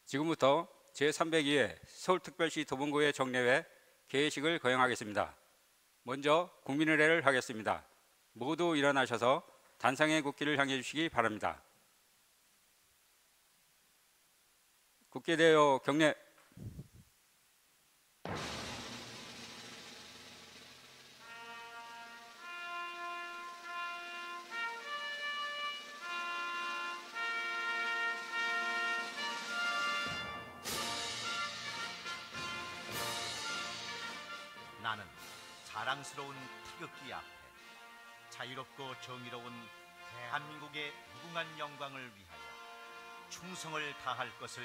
지금부터 제302회 서울특별시 도봉구의 정례회 개회식을 거행하겠습니다. 먼저 국민의례를 하겠습니다. 모두 일어나셔서 단상의 국기를 향해 주시기 바랍니다. 국기에 대하여 경례. 나는 자랑스러운 태극기 앞에 자유롭고 정의로운 대한민국의 무궁한 영광을 위하여 충성을 다할 것을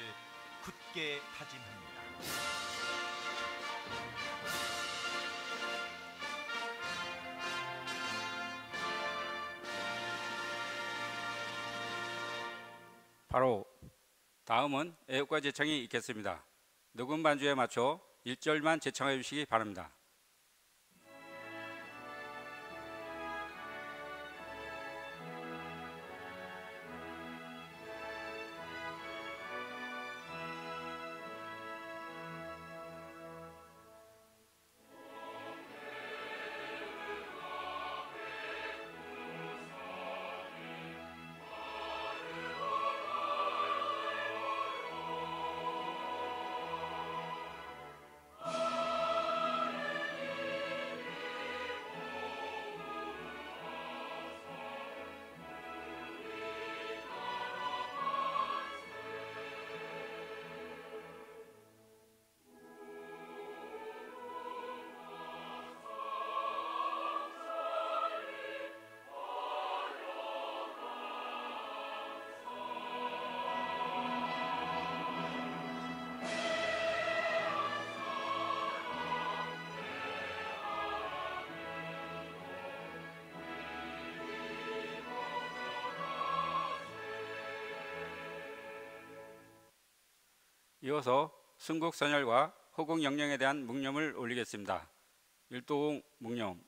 굳게 다짐합니다. 바로 다음은 애국가 제창이 있겠습니다. 녹음 반주에 맞춰 1절만 제창해 주시기 바랍니다. 이어서 순국선열과 호국영령에 대한 묵념을 올리겠습니다. 일동 묵념.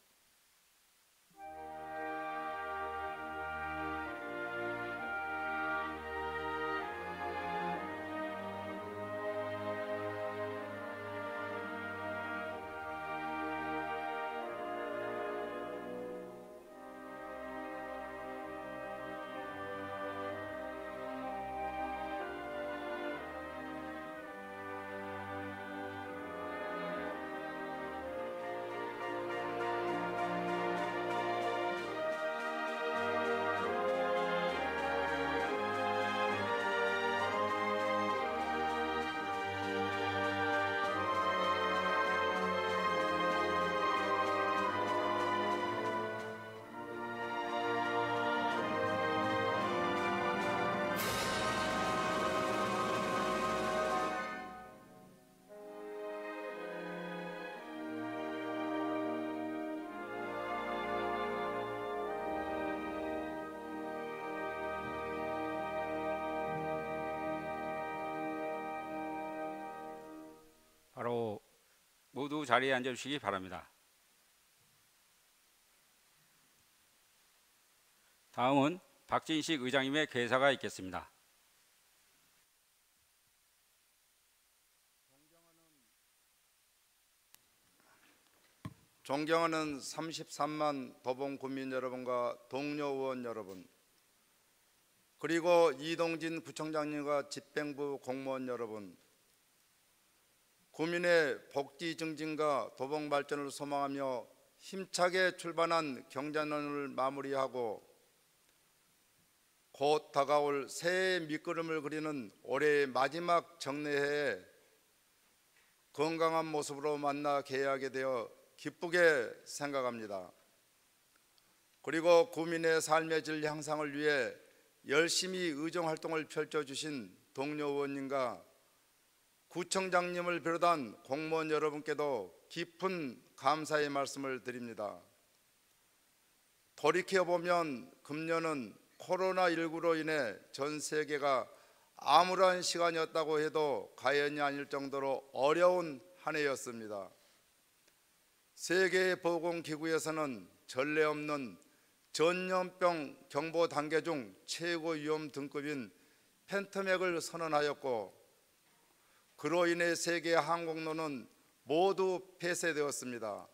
바로 모두 자리에 앉아주시기 바랍니다. 다음은 박진식 의장님의 개사가 있겠습니다. 존경하는 33만 도봉 국민 여러분과 동료 의원 여러분, 그리고 이동진 구청장님과 집행부 공무원 여러분, 국민의 복지 증진과 도봉 발전을 소망하며 힘차게 출발한 경자년을 마무리하고 곧 다가올 새해의 밑거름을 그리는 올해의 마지막 정례회에 건강한 모습으로 만나 개회하게 되어 기쁘게 생각합니다. 그리고 국민의 삶의 질 향상을 위해 열심히 의정활동을 펼쳐주신 동료 의원님과 구청장님을 비롯한 공무원 여러분께도 깊은 감사의 말씀을 드립니다. 돌이켜보면 금년은 코로나19로 인해 전 세계가 암울한 시간이었다고 해도 과연이 아닐 정도로 어려운 한 해였습니다. 세계보건기구에서는 전례 없는 전염병 경보 단계 중 최고 위험 등급인 팬데믹을 선언하였고, 그로 인해 세계 항공로는 모두 폐쇄되었습니다.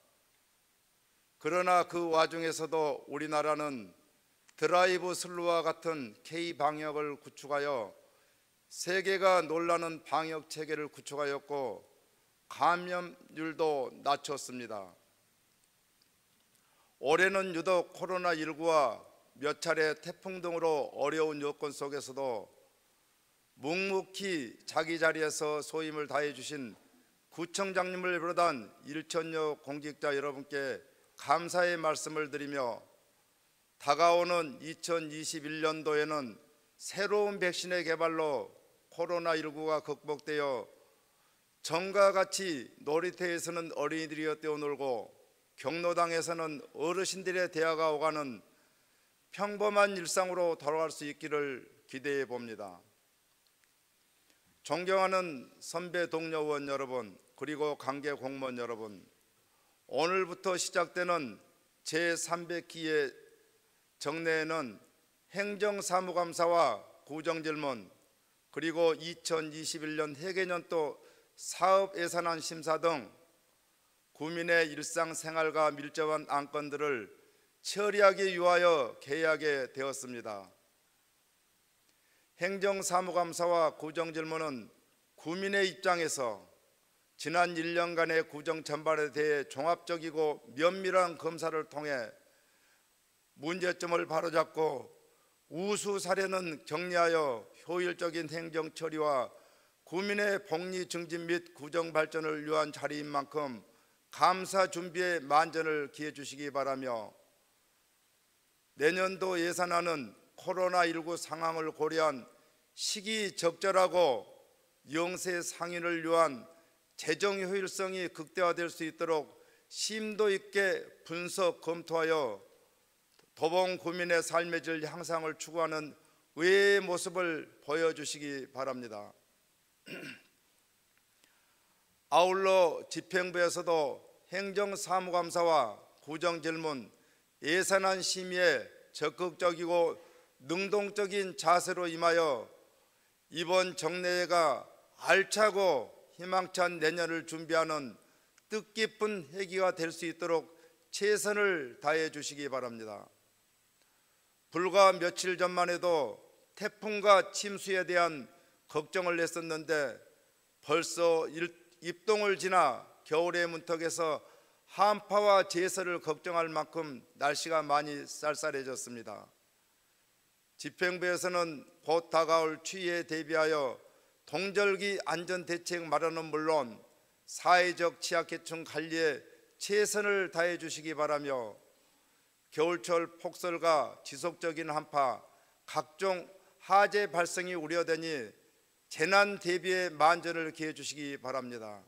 그러나 그 와중에서도 우리나라는 드라이브 슬루와 같은 K 방역을 구축하여 세계가 놀라는 방역 체계를 구축하였고 감염률도 낮췄습니다. 올해는 유독 코로나19와 몇 차례 태풍 등으로 어려운 여건 속에서도 묵묵히 자기 자리에서 소임을 다해 주신 구청장님을 비롯한 1천여 공직자 여러분께 감사의 말씀을 드리며 다가오는 2021년도에는 새로운 백신의 개발로 코로나19가 극복되어 전과 같이 놀이터에서는 어린이들이 뛰어놀고 경로당에서는 어르신들의 대화가 오가는 평범한 일상으로 돌아갈 수 있기를 기대해 봅니다. 존경하는 선배 동료 의원 여러분, 그리고 관계 공무원 여러분, 오늘부터 시작되는 제300기의 정례에는 행정사무감사와 구정질문, 그리고 2021년 회계년도 사업예산안 심사 등 국민의 일상생활과 밀접한 안건들을 처리하기 위하여 개의하게 되었습니다. 행정사무감사와 구정질문은 국민의 입장에서 지난 1년간의 구정 전반에 대해 종합적이고 면밀한 검사를 통해 문제점을 바로잡고 우수 사례는 격리하여 효율적인 행정 처리와 국민의 복리 증진 및 구정 발전을 위한 자리인 만큼 감사 준비에 만전을 기해 주시기 바라며, 내년도 예산안은 코로나19 상황을 고려한 시기적절하고 영세 상인을 위한 재정 효율성이 극대화될 수 있도록 심도 있게 분석 검토하여 도봉 구민의 삶의 질 향상을 추구하는 의회의 모습을 보여주시기 바랍니다. 아울러 집행부에서도 행정사무감사와 구정질문, 예산안 심의에 적극적이고 능동적인 자세로 임하여 이번 정례회가 알차고 희망찬 내년을 준비하는 뜻깊은 회기가 될 수 있도록 최선을 다해 주시기 바랍니다. 불과 며칠 전만 해도 태풍과 침수에 대한 걱정을 했었는데 벌써 입동을 지나 겨울의 문턱에서 한파와 제설을 걱정할 만큼 날씨가 많이 쌀쌀해졌습니다. 집행부에서는 곧 다가올 추위에 대비하여 동절기 안전대책 마련은 물론 사회적 취약계층 관리에 최선을 다해 주시기 바라며, 겨울철 폭설과 지속적인 한파, 각종 화재 발생이 우려되니 재난 대비에 만전을 기해 주시기 바랍니다.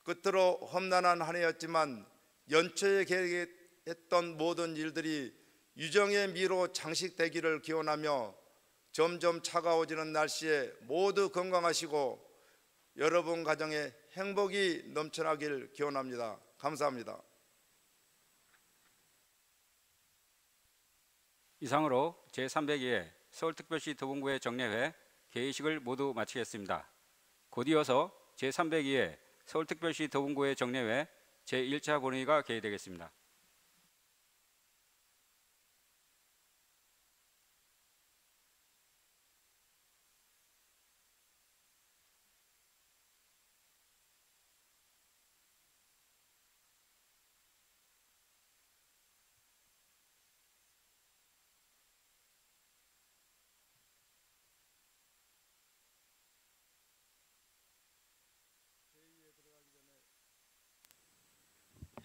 끝으로 험난한 한 해였지만 연초에 계획했던 모든 일들이 유정의 미로 장식되기를 기원하며 점점 차가워지는 날씨에 모두 건강하시고 여러분 가정에 행복이 넘쳐나길 기원합니다. 감사합니다. 이상으로 제302회 서울특별시 도봉구의 정례회 개의식을 모두 마치겠습니다. 곧 이어서 제302회 서울특별시 도봉구의 정례회 제1차 본회의가 개의되겠습니다.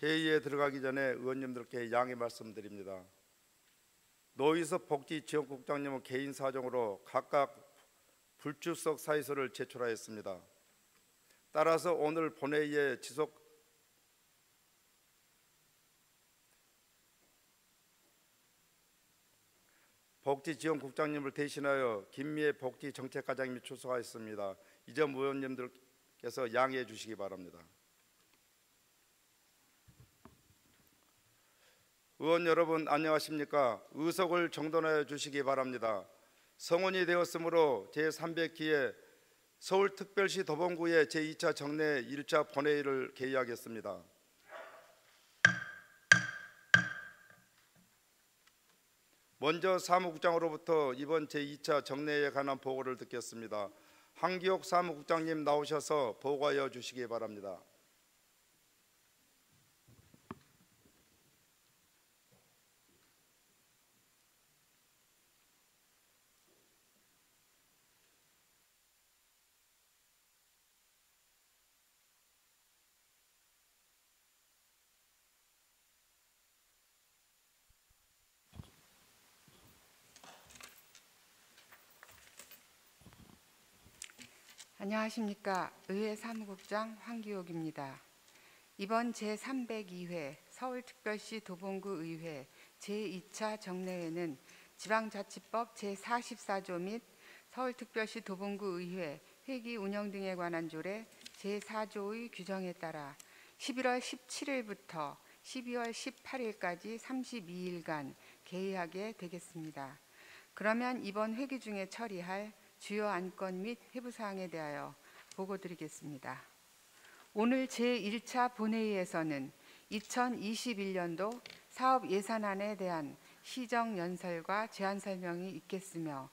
회의에 들어가기 전에 의원님들께 양해 말씀드립니다. 노희섭 복지지원국장님은 개인 사정으로 각각 불출석 사의서를 제출하였습니다. 따라서 오늘 본회의에 복지지원국장님을 대신하여 김미애 복지정책과장님이 출석하였습니다. 이 점 의원님들께서 양해해 주시기 바랍니다. 의원 여러분 안녕하십니까? 의석을 정돈하여 주시기 바랍니다. 성원이 되었으므로 제300기의 서울특별시 도봉구의 제2차 정례 1차 본회의를 개의하겠습니다. 먼저 사무국장으로부터 이번 제2차 정례에 관한 보고를 듣겠습니다. 황기옥 사무국장님 나오셔서 보고하여 주시기 바랍니다. 안녕하십니까. 의회 사무국장 황기옥입니다. 이번 제302회 서울특별시 도봉구의회 제2차 정례회는 지방자치법 제44조 및 서울특별시 도봉구의회 회기 운영 등에 관한 조례 제4조의 규정에 따라 11월 17일부터 12월 18일까지 32일간 개의하게 되겠습니다. 그러면 이번 회기 중에 처리할 주요 안건 및 회부사항에 대하여 보고드리겠습니다. 오늘 제1차 본회의에서는 2021년도 사업 예산안에 대한 시정연설과 제안 설명이 있겠으며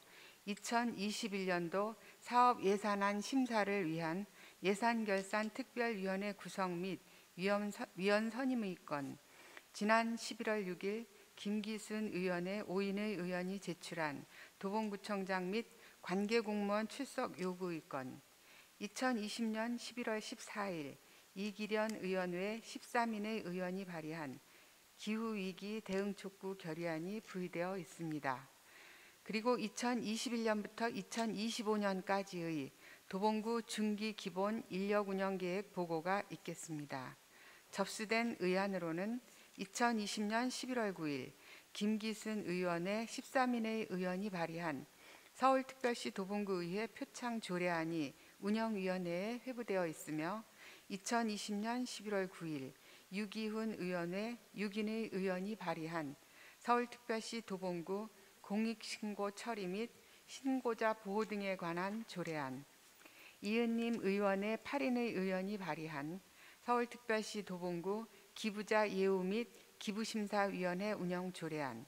2021년도 사업 예산안 심사를 위한 예산결산특별위원회 구성 및 위원 선임의 건, 지난 11월 6일 김기순 의원의 5인의 의원이 제출한 도봉구청장 및 관계공무원 출석 요구의 건, 2020년 11월 14일 이기련 의원외 13인의 의원이 발의한 기후위기 대응 촉구 결의안이 부의되어 있습니다. 그리고 2021년부터 2025년까지의 도봉구 중기 기본 인력 운영 계획 보고가 있겠습니다. 접수된 의안으로는 2020년 11월 9일 김기순 의원의 13인의 의원이 발의한 서울특별시 도봉구의회 표창 조례안이 운영위원회에 회부되어 있으며 2020년 11월 9일 유기훈 의원의 6인의 의원이 발의한 서울특별시 도봉구 공익신고 처리 및 신고자 보호 등에 관한 조례안, 이은님 의원의 8인의 의원이 발의한 서울특별시 도봉구 기부자 예우 및 기부심사위원회 운영 조례안,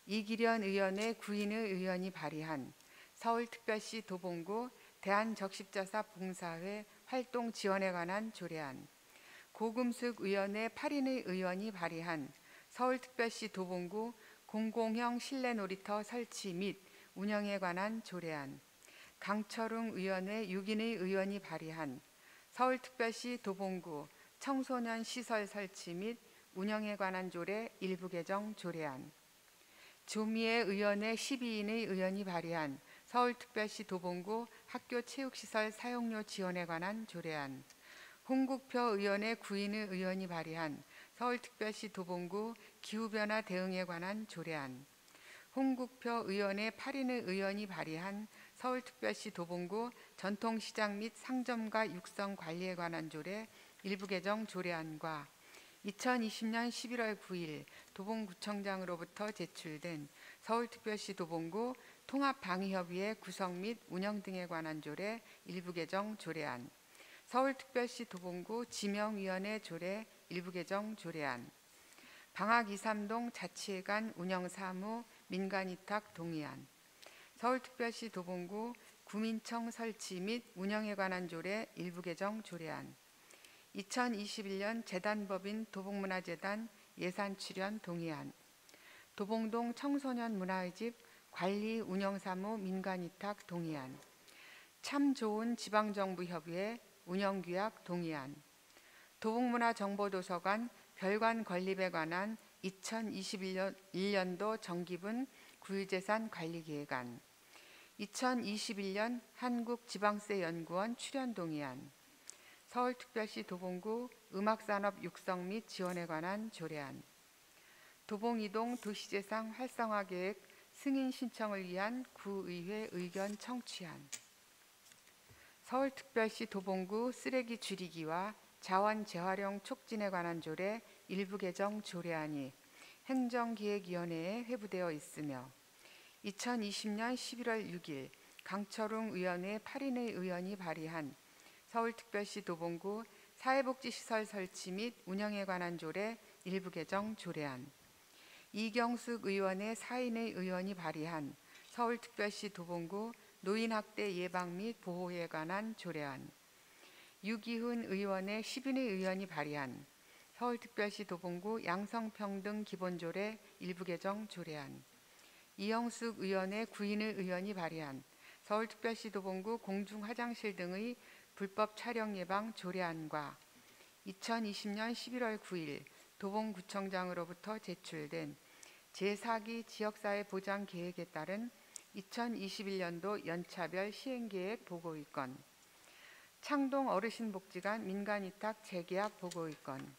이기련 의원의 9인의 의원이 발의한 서울특별시 도봉구 대한적십자사 봉사회 활동 지원에 관한 조례안, 고금숙 의원의 8인의 의원이 발의한 서울특별시 도봉구 공공형 실내 놀이터 설치 및 운영에 관한 조례안, 강철웅 의원의 6인의 의원이 발의한 서울특별시 도봉구 청소년 시설 설치 및 운영에 관한 조례 일부 개정 조례안, 조미애 의원의 12인의 의원이 발의한 서울특별시 도봉구 학교체육시설 사용료 지원에 관한 조례안, 홍국표 의원의 9인의 의원이 발의한 서울특별시 도봉구 기후변화 대응에 관한 조례안, 홍국표 의원의 8인의 의원이 발의한 서울특별시 도봉구 전통시장 및 상점가 육성 관리에 관한 조례 일부 개정 조례안과 2020년 11월 9일 도봉구청장으로부터 제출된 서울특별시 도봉구 통합방위협의회 구성 및 운영 등에 관한 조례 일부 개정 조례안, 서울특별시 도봉구 지명위원회 조례 일부 개정 조례안, 방학 2~3동 자치회관 운영사무 민간위탁 동의안, 서울특별시 도봉구 구민청 설치 및 운영에 관한 조례 일부 개정 조례안, 2021년 재단법인 도봉문화재단 예산 출연 동의안, 도봉동 청소년 문화의 집 관리 운영사무 민간위탁 동의안, 참 좋은 지방정부협의회 운영규약 동의안, 도봉문화정보도서관 별관 건립에 관한 2021년도 정기분 구유재산 관리계획안, 2021년 한국지방세연구원 출연 동의안, 서울특별시 도봉구 음악산업 육성 및 지원에 관한 조례안, 도봉이동 도시재생 활성화 계획 승인 신청을 위한 구의회 의견 청취안, 서울특별시 도봉구 쓰레기 줄이기와 자원 재활용 촉진에 관한 조례 일부 개정 조례안이 행정기획위원회에 회부되어 있으며 2020년 11월 6일 강철웅 의원의 8인의 의원이 발의한 서울특별시 도봉구 사회복지시설 설치 및 운영에 관한 조례 일부 개정 조례안, 이경숙 의원의 4인의 의원이 발의한 서울특별시 도봉구 노인학대 예방 및 보호에 관한 조례안, 유기훈 의원의 10인의 의원이 발의한 서울특별시 도봉구 양성평등 기본조례 일부 개정 조례안, 이영숙 의원의 9인의 의원이 발의한 서울특별시 도봉구 공중화장실 등의 불법 촬영 예방 조례안과 2020년 11월 9일 도봉구청장으로부터 제출된 제4기 지역사회 보장 계획에 따른 2021년도 연차별 시행계획 보고의건, 창동 어르신복지관 민간위탁 재계약 보고의건,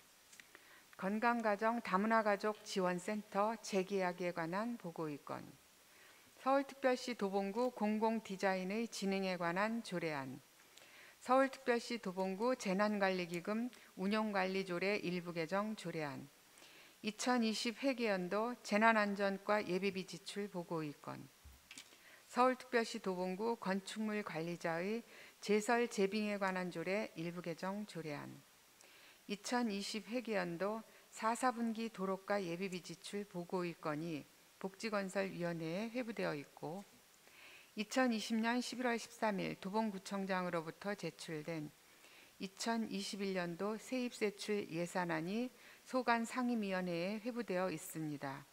건강가정 다문화가족 지원센터 재계약에 관한 보고의건, 서울특별시 도봉구 공공디자인의 진행에 관한 조례안, 서울특별시 도봉구 재난관리기금 운용관리조례 일부 개정 조례안, 2020 회계연도 재난안전과 예비비 지출 보고의건, 서울특별시 도봉구 건축물 관리자의 제설 제빙에 관한 조례 일부 개정 조례안, 2020 회계연도 4사분기 도로가 예비비 지출 보고의건이 복지건설위원회에 회부되어 있고, 2020년 11월 13일 도봉구청장으로부터 제출된 2021년도 세입세출 예산안이 소관 상임위원회에 회부되어 있습니다.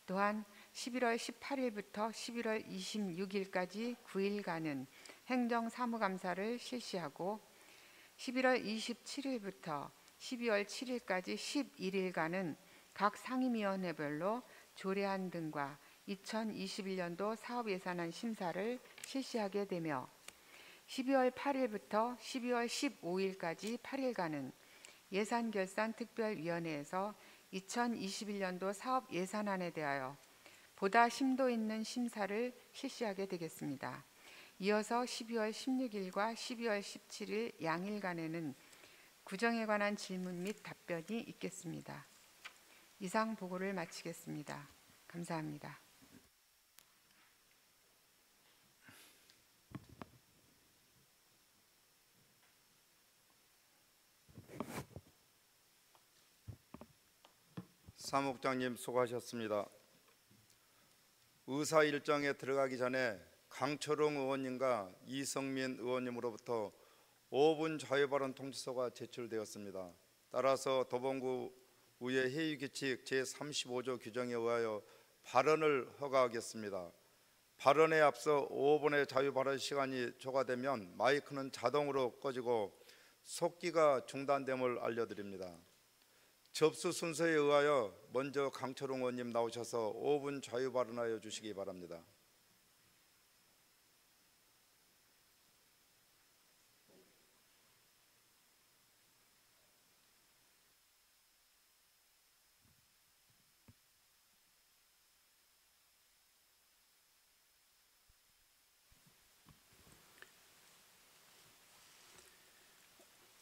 또한 11월 18일부터 11월 26일까지 9일간은 행정사무감사를 실시하고 11월 27일부터 12월 7일까지 11일간은 각 상임위원회별로 조례안 등과 2021년도 사업예산안 심사를 실시하게 되며 12월 8일부터 12월 15일까지 8일간은 예산결산특별위원회에서 2021년도 사업예산안에 대하여 보다 심도 있는 심사를 실시하게 되겠습니다. 이어서 12월 16일과 12월 17일 양일간에는 구정에 관한 질문 및 답변이 있겠습니다. 이상 보고를 마치겠습니다. 감사합니다. 사무국장님 수고하셨습니다. 의사 일정에 들어가기 전에 강철웅 의원님과 이성민 의원님으로부터 5분 자유발언 통지서가 제출되었습니다. 따라서 도봉구의회 회의규칙 제35조 규정에 의하여 발언을 허가하겠습니다. 발언에 앞서 5분의 자유발언 시간이 초과되면 마이크는 자동으로 꺼지고 속기가 중단됨을 알려드립니다. 접수 순서에 의하여 먼저 강철웅 의원님 나오셔서 5분 자유발언하여 주시기 바랍니다.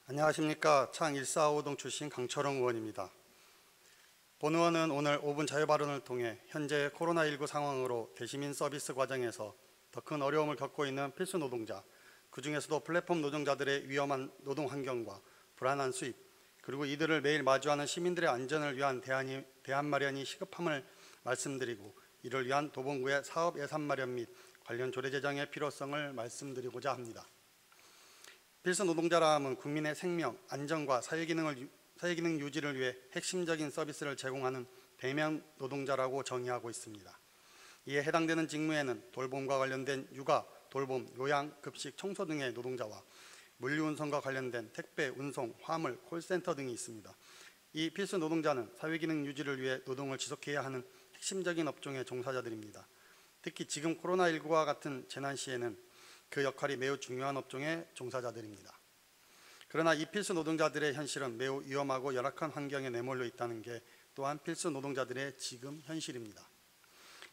안녕하십니까. 창 145동 출신 강철웅 의원입니다. 본 의원은 오늘 5분 자유발언을 통해 현재 코로나19 상황으로 대시민 서비스 과정에서 더 큰 어려움을 겪고 있는 필수 노동자, 그중에서도 플랫폼 노동자들의 위험한 노동 환경과 불안한 수입, 그리고 이들을 매일 마주하는 시민들의 안전을 위한 대안 마련이 시급함을 말씀드리고, 이를 위한 도봉구의 사업 예산 마련 및 관련 조례 제정의 필요성을 말씀드리고자 합니다. 필수 노동자라 함은 국민의 생명, 안전과 사회기능 유지를 위해 핵심적인 서비스를 제공하는 대면 노동자라고 정의하고 있습니다. 이에 해당되는 직무에는 돌봄과 관련된 육아, 돌봄, 요양, 급식, 청소 등의 노동자와 물류운송과 관련된 택배, 운송, 화물, 콜센터 등이 있습니다. 이 필수 노동자는 사회기능 유지를 위해 노동을 지속해야 하는 핵심적인 업종의 종사자들입니다. 특히 지금 코로나19와 같은 재난 시에는 그 역할이 매우 중요한 업종의 종사자들입니다. 그러나 이 필수 노동자들의 현실은 매우 위험하고 열악한 환경에 내몰려 있다는 게 또한 필수 노동자들의 지금 현실입니다.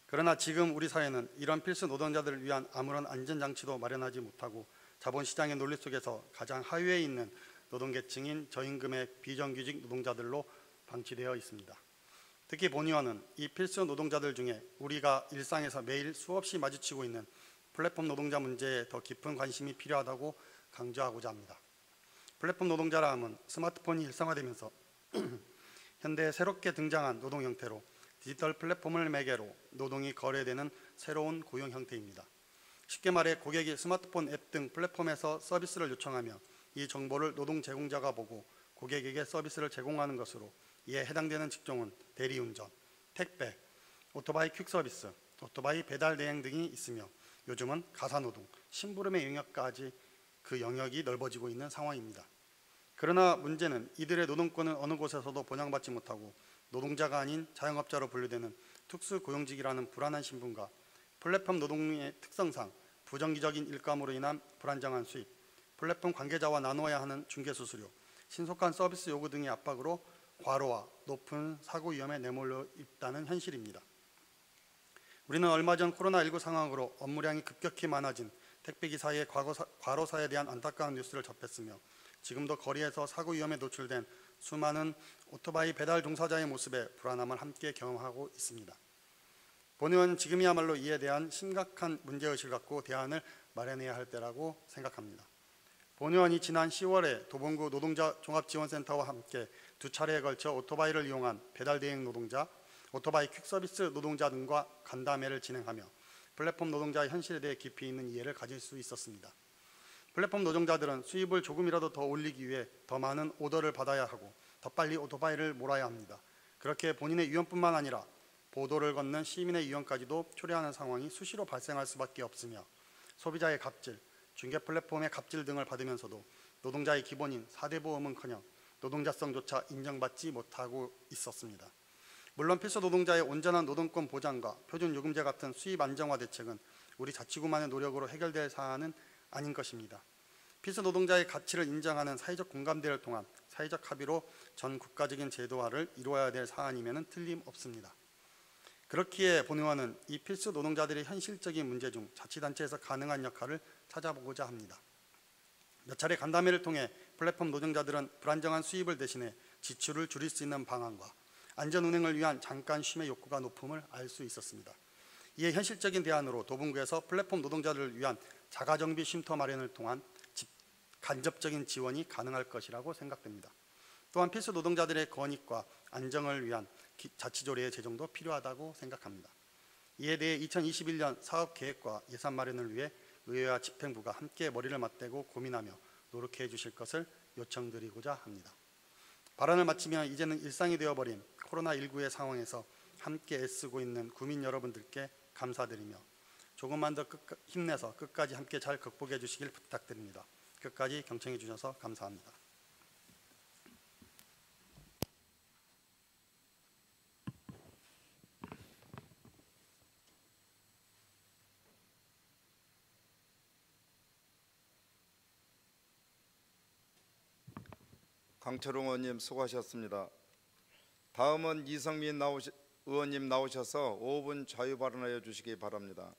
그러나 지금 우리 사회는 이런 필수 노동자들을 위한 아무런 안전장치도 마련하지 못하고 자본시장의 논리 속에서 가장 하위에 있는 노동계층인 저임금의 비정규직 노동자들로 방치되어 있습니다. 특히 본 의원은 이 필수 노동자들 중에 우리가 일상에서 매일 수없이 마주치고 있는 플랫폼 노동자 문제에 더 깊은 관심이 필요하다고 강조하고자 합니다. 플랫폼 노동자라 함은 스마트폰이 일상화되면서 현대에 새롭게 등장한 노동 형태로 디지털 플랫폼을 매개로 노동이 거래되는 새로운 고용 형태입니다. 쉽게 말해 고객이 스마트폰 앱 등 플랫폼에서 서비스를 요청하며 이 정보를 노동 제공자가 보고 고객에게 서비스를 제공하는 것으로 이에 해당되는 직종은 대리운전, 택배, 오토바이 퀵서비스, 오토바이 배달 대행 등이 있으며 요즘은 가사노동, 심부름의 영역까지 그 영역이 넓어지고 있는 상황입니다. 그러나 문제는 이들의 노동권은 어느 곳에서도 보장받지 못하고 노동자가 아닌 자영업자로 분류되는 특수고용직이라는 불안한 신분과 플랫폼 노동의 특성상 부정기적인 일감으로 인한 불안정한 수입, 플랫폼 관계자와 나누어야 하는 중개수수료, 신속한 서비스 요구 등의 압박으로 과로와 높은 사고 위험에 내몰려 있다는 현실입니다. 우리는 얼마 전 코로나19 상황으로 업무량이 급격히 많아진 택배기사의 과로사에 대한 안타까운 뉴스를 접했으며 지금도 거리에서 사고 위험에 노출된 수많은 오토바이 배달 종사자의 모습에 불안함을 함께 경험하고 있습니다. 본 의원은 지금이야말로 이에 대한 심각한 문제의식을 갖고 대안을 마련해야 할 때라고 생각합니다. 본 의원이 지난 10월에 도봉구 노동자 종합지원센터와 함께 두 차례에 걸쳐 오토바이를 이용한 배달 대행 노동자, 오토바이 퀵서비스 노동자 등과 간담회를 진행하며 플랫폼 노동자의 현실에 대해 깊이 있는 이해를 가질 수 있었습니다. 플랫폼 노동자들은 수입을 조금이라도 더 올리기 위해 더 많은 오더를 받아야 하고 더 빨리 오토바이를 몰아야 합니다. 그렇게 본인의 위험뿐만 아니라 보도를 걷는 시민의 위험까지도 초래하는 상황이 수시로 발생할 수밖에 없으며 소비자의 갑질, 중개 플랫폼의 갑질 등을 받으면서도 노동자의 기본인 4대 보험은커녕 노동자성조차 인정받지 못하고 있었습니다. 물론 필수 노동자의 온전한 노동권 보장과 표준요금제 같은 수입 안정화 대책은 우리 자치구만의 노력으로 해결될 사안은 아닌 것입니다. 필수 노동자의 가치를 인정하는 사회적 공감대를 통한 사회적 합의로 전 국가적인 제도화를 이루어야 될 사안임에는 틀림없습니다. 그렇기에 본 의원은 이 필수 노동자들의 현실적인 문제 중 자치단체에서 가능한 역할을 찾아보고자 합니다. 몇 차례 간담회를 통해 플랫폼 노동자들은 불안정한 수입을 대신해 지출을 줄일 수 있는 방안과 안전 운행을 위한 잠깐 쉼의 욕구가 높음을 알 수 있었습니다. 이에 현실적인 대안으로 도봉구에서 플랫폼 노동자들을 위한 자가정비 쉼터 마련을 통한 간접적인 지원이 가능할 것이라고 생각됩니다. 또한 필수 노동자들의 권익과 안정을 위한 자치조례의 제정도 필요하다고 생각합니다. 이에 대해 2021년 사업계획과 예산 마련을 위해 의회와 집행부가 함께 머리를 맞대고 고민하며 노력해 주실 것을 요청드리고자 합니다. 발언을 마치며 이제는 일상이 되어버린 코로나19의 상황에서 함께 애쓰고 있는 구민 여러분들께 감사드리며 조금만 더 힘내서 끝까지 함께 잘 극복해 주시길 부탁드립니다. 끝까지 경청해 주셔서 감사합니다. 강철웅 의원님 수고하셨습니다. 다음은 이성민 의원님 나오셔서 5분 자유 발언하여 주시기 바랍니다.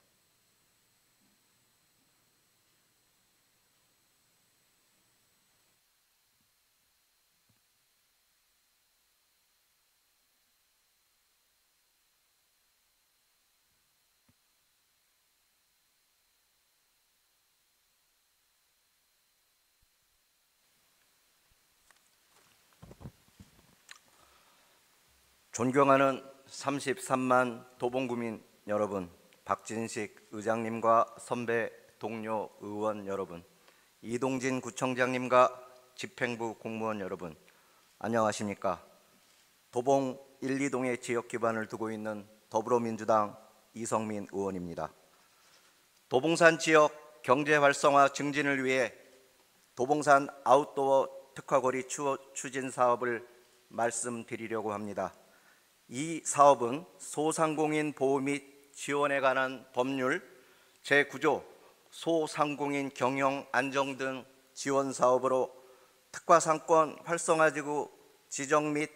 존경하는 33만 도봉구민 여러분, 박진식 의장님과 선배 동료 의원 여러분, 이동진 구청장님과 집행부 공무원 여러분, 안녕하십니까? 도봉 1, 2동의 지역 기반을 두고 있는 더불어민주당 이성민 의원입니다. 도봉산 지역 경제 활성화 증진을 위해 도봉산 아웃도어 특화거리 추진 사업을 말씀드리려고 합니다. 이 사업은 소상공인 보호 및 지원에 관한 법률 제9조 소상공인 경영 안정 등 지원 사업으로 특화상권 활성화지구 지정 및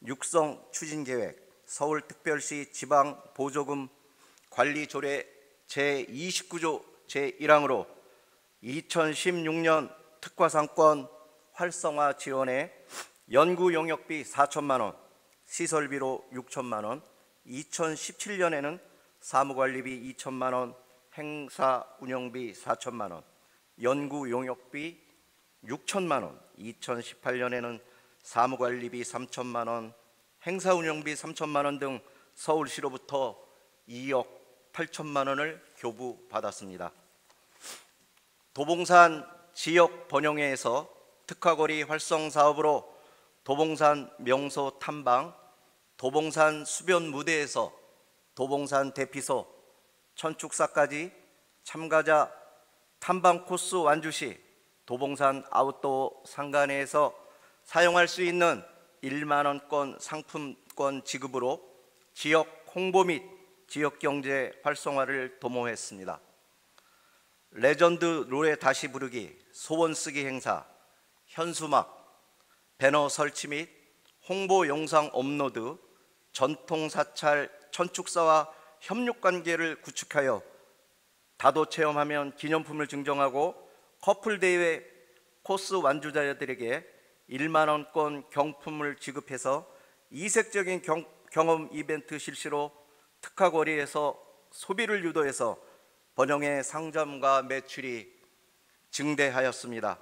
육성 추진 계획, 서울특별시 지방 보조금 관리 조례 제29조 제1항으로 2016년 특화상권 활성화 지원에 연구 용역비 4천만 원, 시설비로 6천만 원, 2017년에는 사무관리비 2천만 원, 행사 운영비 4천만 원, 연구 용역비 6천만 원, 2018년에는 사무관리비 3천만 원, 행사 운영비 3천만 원 등 서울시로부터 2억 8천만 원을 교부받았습니다. 도봉산 지역 번영회에서 특화거리 활성 사업으로 도봉산 명소 탐방, 도봉산 수변 무대에서 도봉산 대피소, 천축사까지 참가자 탐방 코스 완주 시 도봉산 아웃도어 상가내에서 사용할 수 있는 1만 원권 상품권 지급으로 지역 홍보 및 지역 경제 활성화를 도모했습니다. 레전드 노래 다시 부르기, 소원 쓰기 행사, 현수막, 배너 설치 및 홍보 영상 업로드, 전통 사찰 천축사와 협력 관계를 구축하여 다도 체험하면 기념품을 증정하고 커플 대회 코스 완주자들에게 1만 원권 경품을 지급해서 이색적인 경험 이벤트 실시로 특화거리에서 소비를 유도해서 번영의 상점과 매출이 증대하였습니다.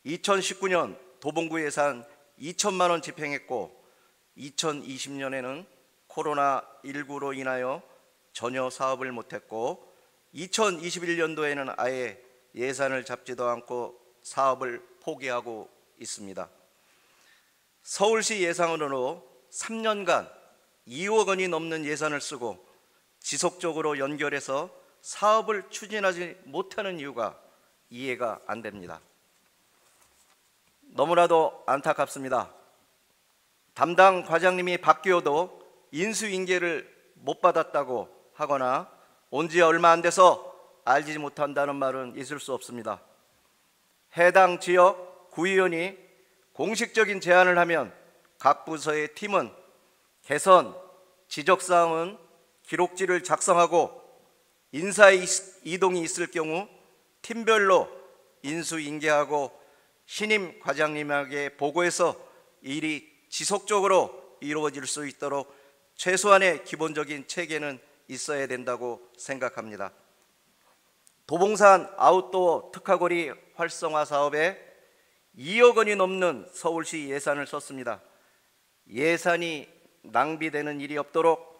2019년 도봉구 예산 2천만 원 집행했고 2020년에는 코로나19로 인하여 전혀 사업을 못했고 2021년도에는 아예 예산을 잡지도 않고 사업을 포기하고 있습니다. 서울시 예산으로 3년간 2억 원이 넘는 예산을 쓰고 지속적으로 연결해서 사업을 추진하지 못하는 이유가 이해가 안 됩니다. 너무나도 안타깝습니다. 담당 과장님이 바뀌어도 인수인계를 못 받았다고 하거나 온 지 얼마 안 돼서 알지 못한다는 말은 있을 수 없습니다. 해당 지역 구의원이 공식적인 제안을 하면 각 부서의 팀은 개선, 지적사항은 기록지를 작성하고 인사 이동이 있을 경우 팀별로 인수인계하고 신임 과장님에게 보고해서 일이 지속적으로 이루어질 수 있도록 최소한의 기본적인 체계는 있어야 된다고 생각합니다. 도봉산 아웃도어 특화거리 활성화 사업에 2억 원이 넘는 서울시 예산을 썼습니다. 예산이 낭비되는 일이 없도록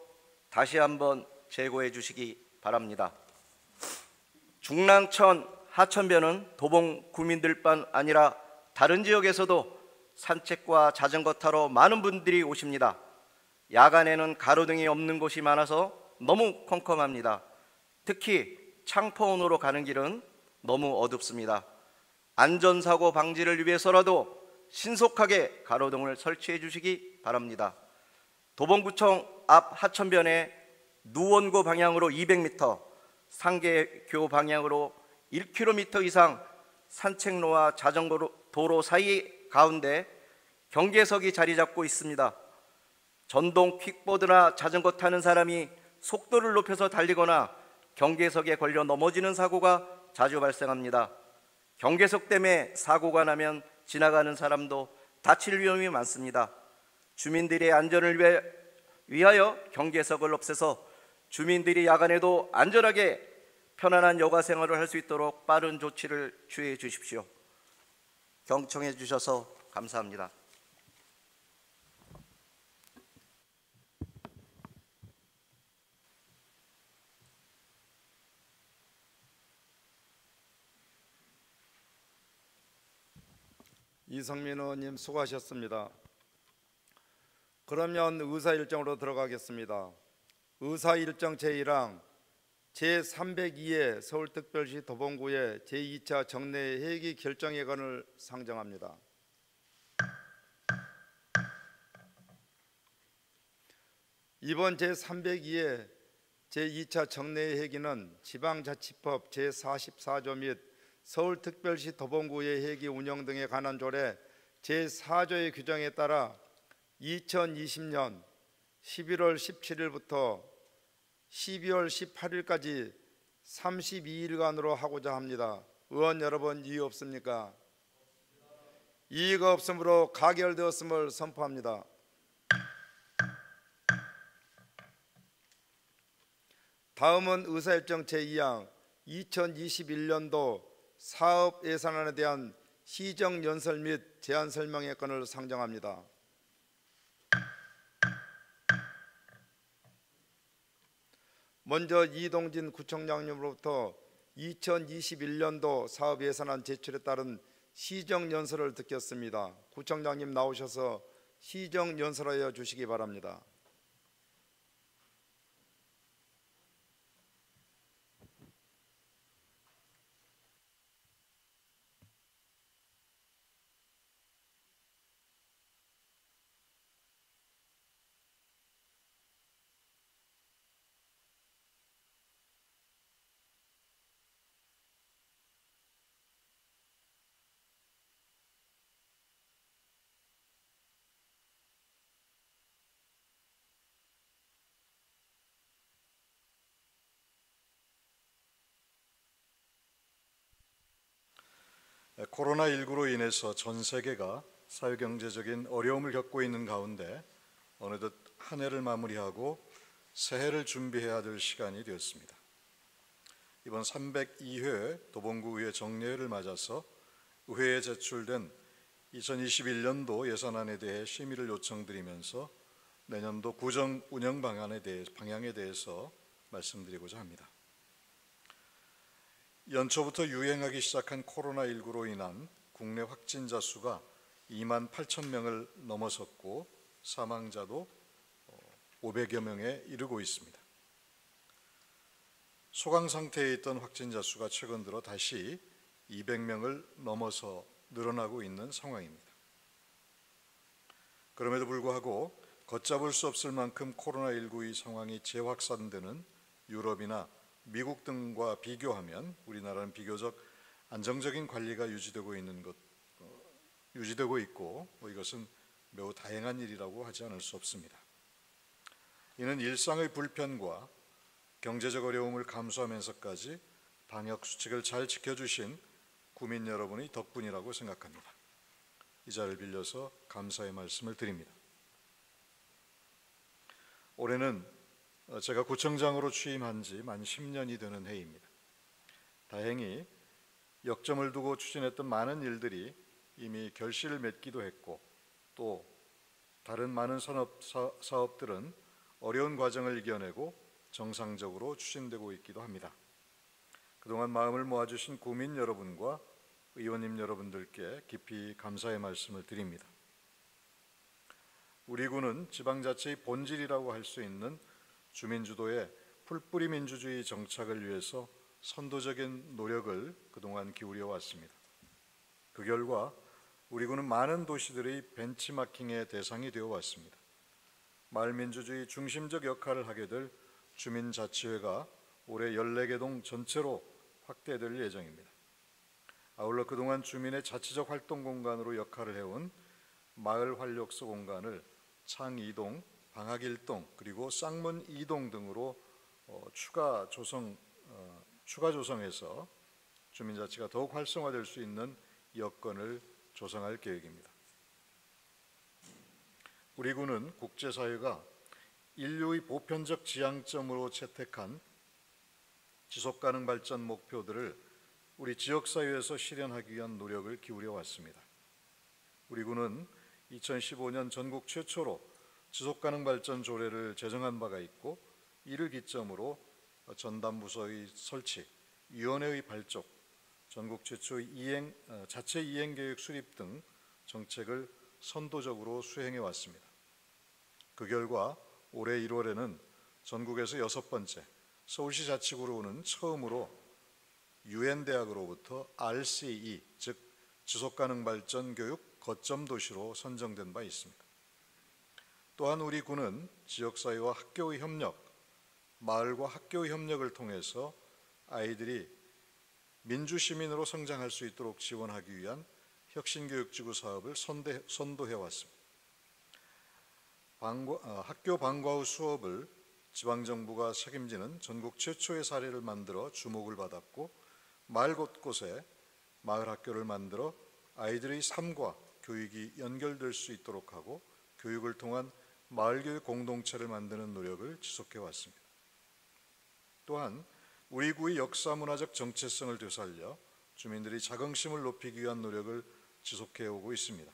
다시 한번 재고해 주시기 바랍니다. 중랑천 하천변은 도봉 구민들뿐 아니라 다른 지역에서도 산책과 자전거 타러 많은 분들이 오십니다. 야간에는 가로등이 없는 곳이 많아서 너무 컴컴합니다. 특히 창포원으로 가는 길은 너무 어둡습니다. 안전사고 방지를 위해서라도 신속하게 가로등을 설치해 주시기 바랍니다. 도봉구청 앞 하천변에 누원고 방향으로 200m, 상계교 방향으로 1km 이상 산책로와 자전거 도로 사이 가운데 경계석이 자리 잡고 있습니다. 전동 퀵보드나 자전거 타는 사람이 속도를 높여서 달리거나 경계석에 걸려 넘어지는 사고가 자주 발생합니다. 경계석 때문에 사고가 나면 지나가는 사람도 다칠 위험이 많습니다. 주민들의 안전을 위하여 경계석을 없애서 주민들이 야간에도 안전하게 편안한 여가 생활을 할 수 있도록 빠른 조치를 취해 주십시오. 경청해 주셔서 감사합니다. 이성민 의원님 수고하셨습니다. 그러면 의사일정으로 들어가겠습니다. 의사일정 제1항 제302회 서울특별시 도봉구의 제2차 정례 회기 결정회관을 상정합니다. 이번 제302회 제2차 정례 회기는 지방자치법 제44조 및 서울특별시 도봉구의 회기 운영 등에 관한 조례 제4조의 규정에 따라 2020년 11월 17일부터 12월 18일까지 32일간으로 하고자 합니다. 의원 여러분, 이의 없습니까? 이의가 없으므로 가결되었음을 선포합니다. 다음은 의사일정 제2항 2021년도 사업 예산안에 대한 시정 연설 및 제안 설명의 건을 상정합니다. 먼저 이동진 구청장님으로부터 2021년도 사업 예산안 제출에 따른 시정 연설을 듣겠습니다. 구청장님 나오셔서 시정 연설하여 주시기 바랍니다. 코로나19로 인해서 전 세계가 사회경제적인 어려움을 겪고 있는 가운데 어느덧 한 해를 마무리하고 새해를 준비해야 될 시간이 되었습니다. 이번 302회 도봉구의회 정례회를 맞아서 의회에 제출된 2021년도 예산안에 대해 심의를 요청드리면서 내년도 구정 운영 방향에 대해서 말씀드리고자 합니다. 연초부터 유행하기 시작한 코로나19로 인한 국내 확진자 수가 2만 8천 명을 넘어섰고 사망자도 500여 명에 이르고 있습니다. 소강 상태에 있던 확진자 수가 최근 들어 다시 200명을 넘어서 늘어나고 있는 상황입니다. 그럼에도 불구하고 걷잡을 수 없을 만큼 코로나19의 상황이 재확산되는 유럽이나 미국 등과 비교하면 우리나라는 비교적 안정적인 관리가 유지되고 있고 이것은 매우 다행한 일이라고 하지 않을 수 없습니다. 이는 일상의 불편과 경제적 어려움을 감수하면서까지 방역 수칙을 잘 지켜주신 국민 여러분의 덕분이라고 생각합니다. 이 자리를 빌려서 감사의 말씀을 드립니다. 올해는 제가 구청장으로 취임한 지 만 10년이 되는 해입니다. 다행히 역점을 두고 추진했던 많은 일들이 이미 결실을 맺기도 했고 또 다른 많은 사업들은 어려운 과정을 이겨내고 정상적으로 추진되고 있기도 합니다. 그동안 마음을 모아주신 구민 여러분과 의원님 여러분들께 깊이 감사의 말씀을 드립니다. 우리 군은 지방자치의 본질이라고 할 수 있는 주민주도의 풀뿌리 민주주의 정착을 위해서 선도적인 노력을 그동안 기울여 왔습니다. 그 결과 우리 군은 많은 도시들의 벤치마킹의 대상이 되어 왔습니다. 마을민주주의 중심적 역할을 하게 될 주민자치회가 올해 14개 동 전체로 확대될 예정입니다. 아울러 그동안 주민의 자치적 활동 공간으로 역할을 해온 마을 활력소 공간을 창 2동, 방학 1동, 그리고 쌍문 2동 등으로 추가 조성해서 주민자치가 더욱 활성화될 수 있는 여건을 조성할 계획입니다. 우리 군은 국제사회가 인류의 보편적 지향점으로 채택한 지속가능 발전 목표들을 우리 지역사회에서 실현하기 위한 노력을 기울여 왔습니다. 우리 군은 2015년 전국 최초로 지속가능 발전 조례를 제정한 바가 있고 이를 기점으로 전담부서의 설치, 위원회의 발족, 전국 최초의 자체 이행계획 수립 등 정책을 선도적으로 수행해 왔습니다. 그 결과 올해 1월에는 전국에서 6번째, 서울시 자치구로는 처음으로 UN-대학으로부터 RCE, 즉 지속가능 발전 교육 거점 도시로 선정된 바 있습니다. 또한 우리 군은 지역사회와 학교의 협력, 마을과 학교의 협력을 통해서 아이들이 민주시민으로 성장할 수 있도록 지원하기 위한 혁신교육지구 사업을 선도해 왔습니다. 학교 방과 후 수업을 지방정부가 책임지는 전국 최초의 사례를 만들어 주목을 받았고 마을 곳곳에 마을 학교를 만들어 아이들의 삶과 교육이 연결될 수 있도록 하고 교육을 통한 마을교육 공동체를 만드는 노력을 지속해 왔습니다. 또한 우리 구의 역사문화적 정체성을 되살려 주민들이 자긍심을 높이기 위한 노력을 지속해오고 있습니다.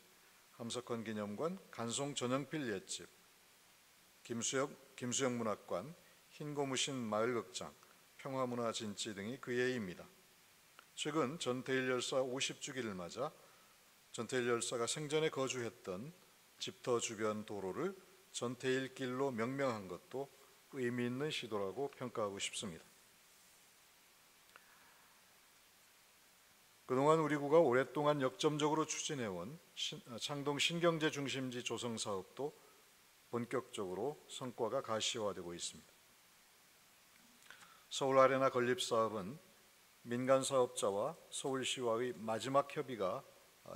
함석헌 기념관, 간송 전영필 옛집, 김수영 문학관, 흰고무신 마을극장, 평화문화진지 등이 그 예입니다. 최근 전태일 열사 50주기를 맞아 전태일 열사가 생전에 거주했던 집터 주변 도로를 전태일길로 명명한 것도 의미 있는 시도라고 평가하고 싶습니다. 그동안 우리 구가 오랫동안 역점적으로 추진해온 창동 신경제 중심지 조성 사업도 본격적으로 성과가 가시화되고 있습니다. 서울 아레나 건립 사업은 민간 사업자와 서울시와의 마지막 협의가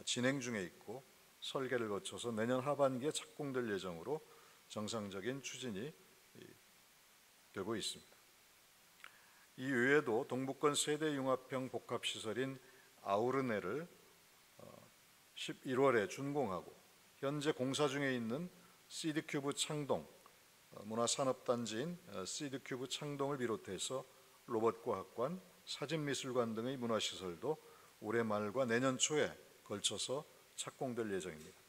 진행 중에 있고 설계를 거쳐서 내년 하반기에 착공될 예정으로 정상적인 추진이 되고 있습니다. 이 외에도 동북권 세대 융합형 복합시설인 아우르네를 11월에 준공하고 현재 공사 중에 있는 시드큐브 창동 문화산업단지인 시드큐브 창동을 비롯해서 로봇과학관, 사진미술관 등의 문화시설도 올해 말과 내년 초에 걸쳐서 착공될 예정입니다.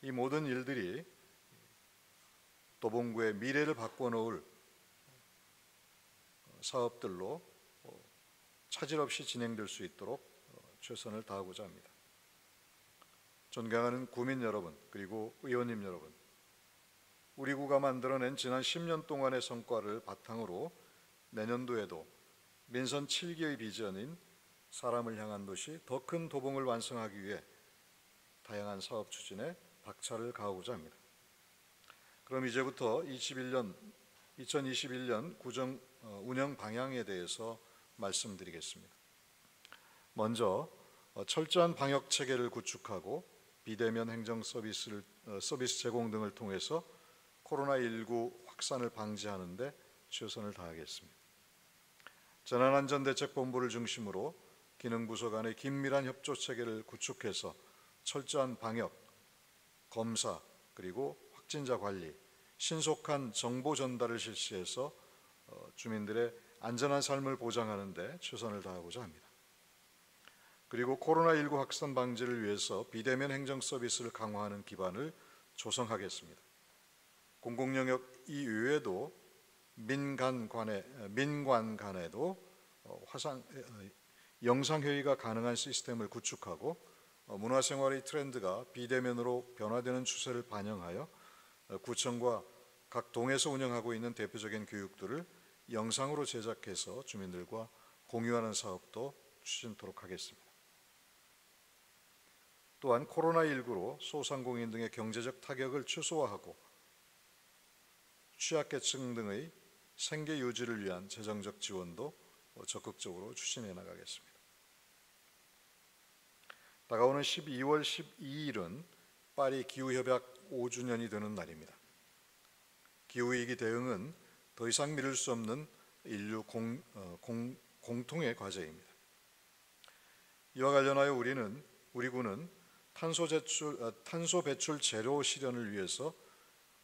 이 모든 일들이 도봉구의 미래를 바꿔놓을 사업들로 차질 없이 진행될 수 있도록 최선을 다하고자 합니다. 존경하는 구민 여러분, 그리고 의원님 여러분, 우리 구가 만들어낸 지난 10년 동안의 성과를 바탕으로 내년도에도 민선 7기의 비전인 사람을 향한 도시 더 큰 도봉을 완성하기 위해 다양한 사업 추진에 박차를 가하고자 합니다. 그럼 이제부터 2021년 구정 운영 방향에 대해서 말씀드리겠습니다. 먼저 철저한 방역 체계를 구축하고 비대면 행정 서비스 제공 등을 통해서 코로나19 확산을 방지하는 데 최선을 다하겠습니다. 재난안전대책본부를 중심으로 기능부서 간의 긴밀한 협조 체계를 구축해서 철저한 방역, 검사, 그리고 확진자 관리, 신속한 정보 전달을 실시해서 주민들의 안전한 삶을 보장하는 데 최선을 다하고자 합니다. 그리고 코로나19 확산 방지를 위해서 비대면 행정 서비스를 강화하는 기반을 조성하겠습니다. 공공영역 이외에도 민관 간에도 영상회의가 가능한 시스템을 구축하고 문화생활의 트렌드가 비대면으로 변화되는 추세를 반영하여 구청과 각 동에서 운영하고 있는 대표적인 교육들을 영상으로 제작해서 주민들과 공유하는 사업도 추진토록 하겠습니다. 또한 코로나19로 소상공인 등의 경제적 타격을 최소화하고 취약계층 등의 생계 유지를 위한 재정적 지원도 적극적으로 추진해 나가겠습니다. 다가오는 12월 12일은 파리 기후협약 5주년이 되는 날입니다. 기후위기 대응은 더 이상 미룰 수 없는 인류 공통의 과제입니다. 이와 관련하여 우리 구는 탄소 배출 제로 실현을 위해서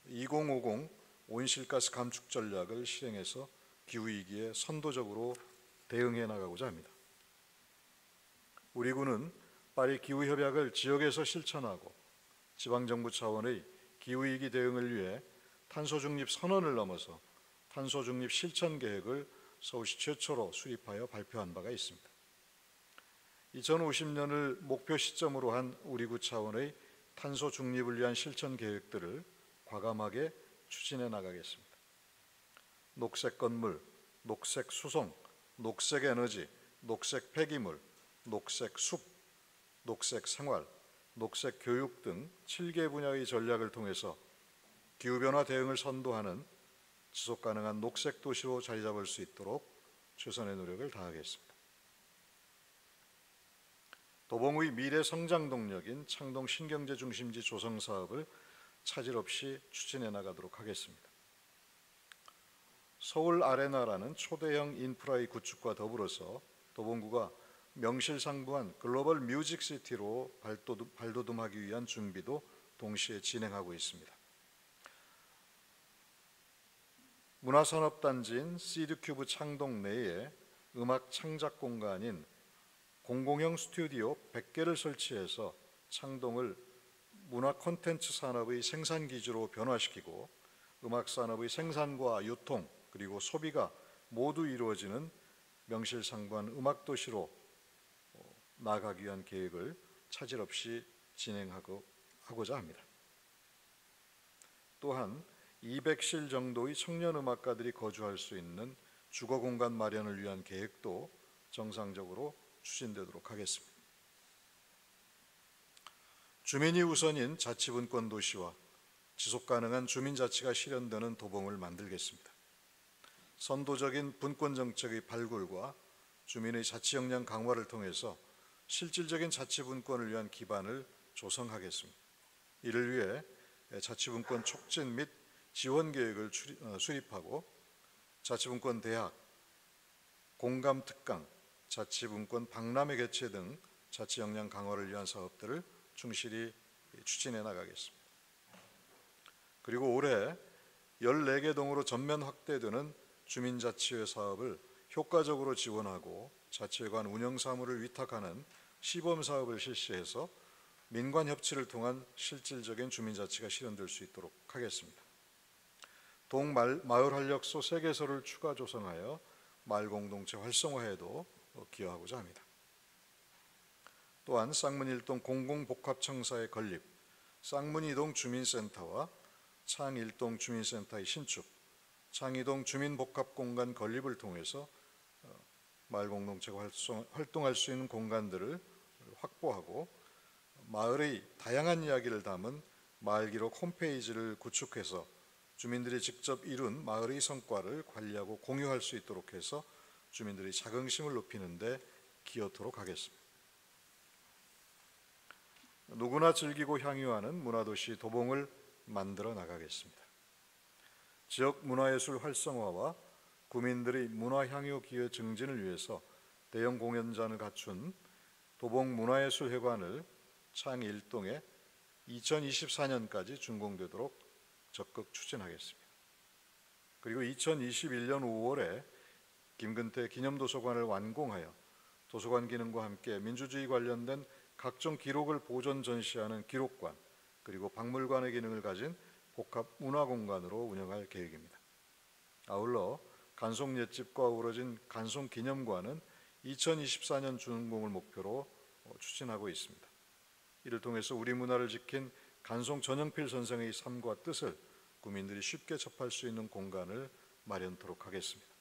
2050 온실가스 감축 전략을 실행해서 기후위기에 선도적으로 대응해 나가고자 합니다. 우리 구는 파리 기후협약을 지역에서 실천하고 지방정부 차원의 기후위기 대응을 위해 탄소중립 선언을 넘어서 탄소중립 실천 계획을 서울시 최초로 수립하여 발표한 바가 있습니다. 2050년을 목표 시점으로 한 우리 구 차원의 탄소 중립을 위한 실천 계획들을 과감하게 추진해 나가겠습니다. 녹색 건물, 녹색 수송, 녹색 에너지, 녹색 폐기물, 녹색 숲, 녹색 생활, 녹색 교육 등 7개 분야의 전략을 통해서 기후변화 대응을 선도하는 지속가능한 녹색 도시로 자리 잡을 수 있도록 최선의 노력을 다하겠습니다. 도봉의 미래 성장 동력인 창동 신경제 중심지 조성 사업을 차질 없이 추진해 나가도록 하겠습니다. 서울 아레나라는 초대형 인프라의 구축과 더불어서 도봉구가 명실상부한 글로벌 뮤직시티로 발돋움하기 위한 준비도 동시에 진행하고 있습니다. 문화산업단지인 시드큐브 창동 내에 음악 창작 공간인 공공형 스튜디오 100개를 설치해서 창동을 문화 콘텐츠 산업의 생산 기지로 변화시키고 음악 산업의 생산과 유통 그리고 소비가 모두 이루어지는 명실상부한 음악 도시로 나아가기 위한 계획을 차질 없이 진행하고자 합니다. 또한 200실 정도의 청년 음악가들이 거주할 수 있는 주거 공간 마련을 위한 계획도 정상적으로 추진되도록 하겠습니다. 주민이 우선인 자치분권 도시와 지속가능한 주민자치가 실현되는 도봉을 만들겠습니다. 선도적인 분권 정책의 발굴과 주민의 자치 역량 강화를 통해서 실질적인 자치분권을 위한 기반을 조성하겠습니다. 이를 위해 자치분권 촉진 및 지원 계획을 수립하고 자치분권 대학, 공감 특강, 자치분권 박람회 개최 등 자치 역량 강화를 위한 사업들을 충실히 추진해 나가겠습니다. 그리고 올해 14개 동으로 전면 확대되는 주민자치회 사업을 효과적으로 지원하고 자치회관 운영 사무를 위탁하는 시범 사업을 실시해서 민관 협치를 통한 실질적인 주민자치가 실현될 수 있도록 하겠습니다. 동마을 활력소 3개소를 추가 조성하여 마을 공동체 활성화에도 기여하고자 합니다. 또한 쌍문일동 공공복합청사의 건립, 쌍문이동 주민센터와 창일동 주민센터의 신축, 창이동 주민복합공간 건립을 통해서 마을 공동체가 활동할 수 있는 공간들을 확보하고 마을의 다양한 이야기를 담은 마을기록 홈페이지를 구축해서 주민들이 직접 이룬 마을의 성과를 관리하고 공유할 수 있도록 해서 주민들의 자긍심을 높이는 데 기여토록 하겠습니다. 누구나 즐기고 향유하는 문화도시 도봉을 만들어 나가겠습니다. 지역 문화예술 활성화와 구민들의 문화향유 기회 증진을 위해서 대형 공연장을 갖춘 도봉문화예술회관을 창 1동에 2024년까지 준공되도록 적극 추진하겠습니다. 그리고 2021년 5월에 김근태 기념도서관을 완공하여 도서관 기능과 함께 민주주의 관련된 각종 기록을 보존 전시하는 기록관 그리고 박물관의 기능을 가진 복합 문화공간으로 운영할 계획입니다. 아울러 간송 옛집과 어우러진 간송 기념관은 2024년 준공을 목표로 추진하고 있습니다. 이를 통해서 우리 문화를 지킨 간송 전영필 선생의 삶과 뜻을 구민들이 쉽게 접할 수 있는 공간을 마련토록 하겠습니다.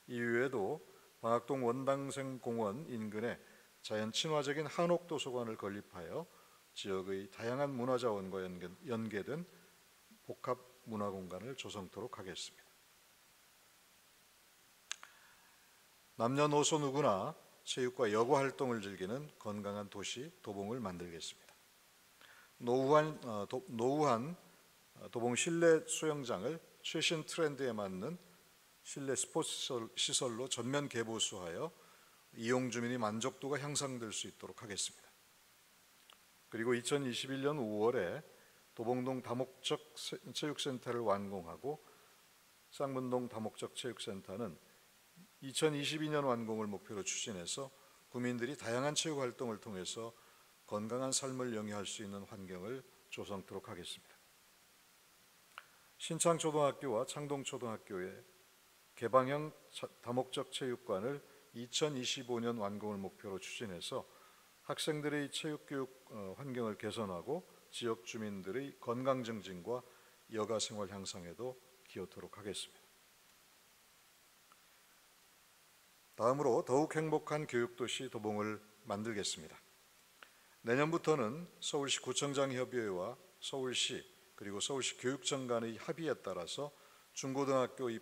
이외에도 방학동 원당생 공원 인근에 자연 친화적인 한옥 도서관을 건립하여 지역의 다양한 문화자원과 연계된 복합 문화공간을 조성토록 하겠습니다. 남녀노소 누구나 체육과 여가 활동을 즐기는 건강한 도시 도봉을 만들겠습니다. 노후한 도봉 실내 수영장을 최신 트렌드에 맞는 실내 스포츠 시설로 전면 개보수하여 이용 주민의 만족도가 향상될 수 있도록 하겠습니다. 그리고 2021년 5월에 도봉동 다목적 체육센터를 완공하고 쌍문동 다목적 체육센터는 2022년 완공을 목표로 추진해서 구민들이 다양한 체육 활동을 통해서 건강한 삶을 영위할 수 있는 환경을 조성토록 하겠습니다. 신창초등학교와 창동초등학교의 개방형 다목적 체육관을 2025년 완공을 목표로 추진해서 학생들의 체육교육 환경을 개선하고 지역 주민들의 건강 증진과 여가 생활 향상에도 기여토록 하겠습니다. 다음으로 더욱 행복한 교육도시 도봉을 만들겠습니다. 내년부터는 서울시 구청장 협의회와 서울시 그리고 서울시 교육청 간의 합의에 따라서 중고등학교에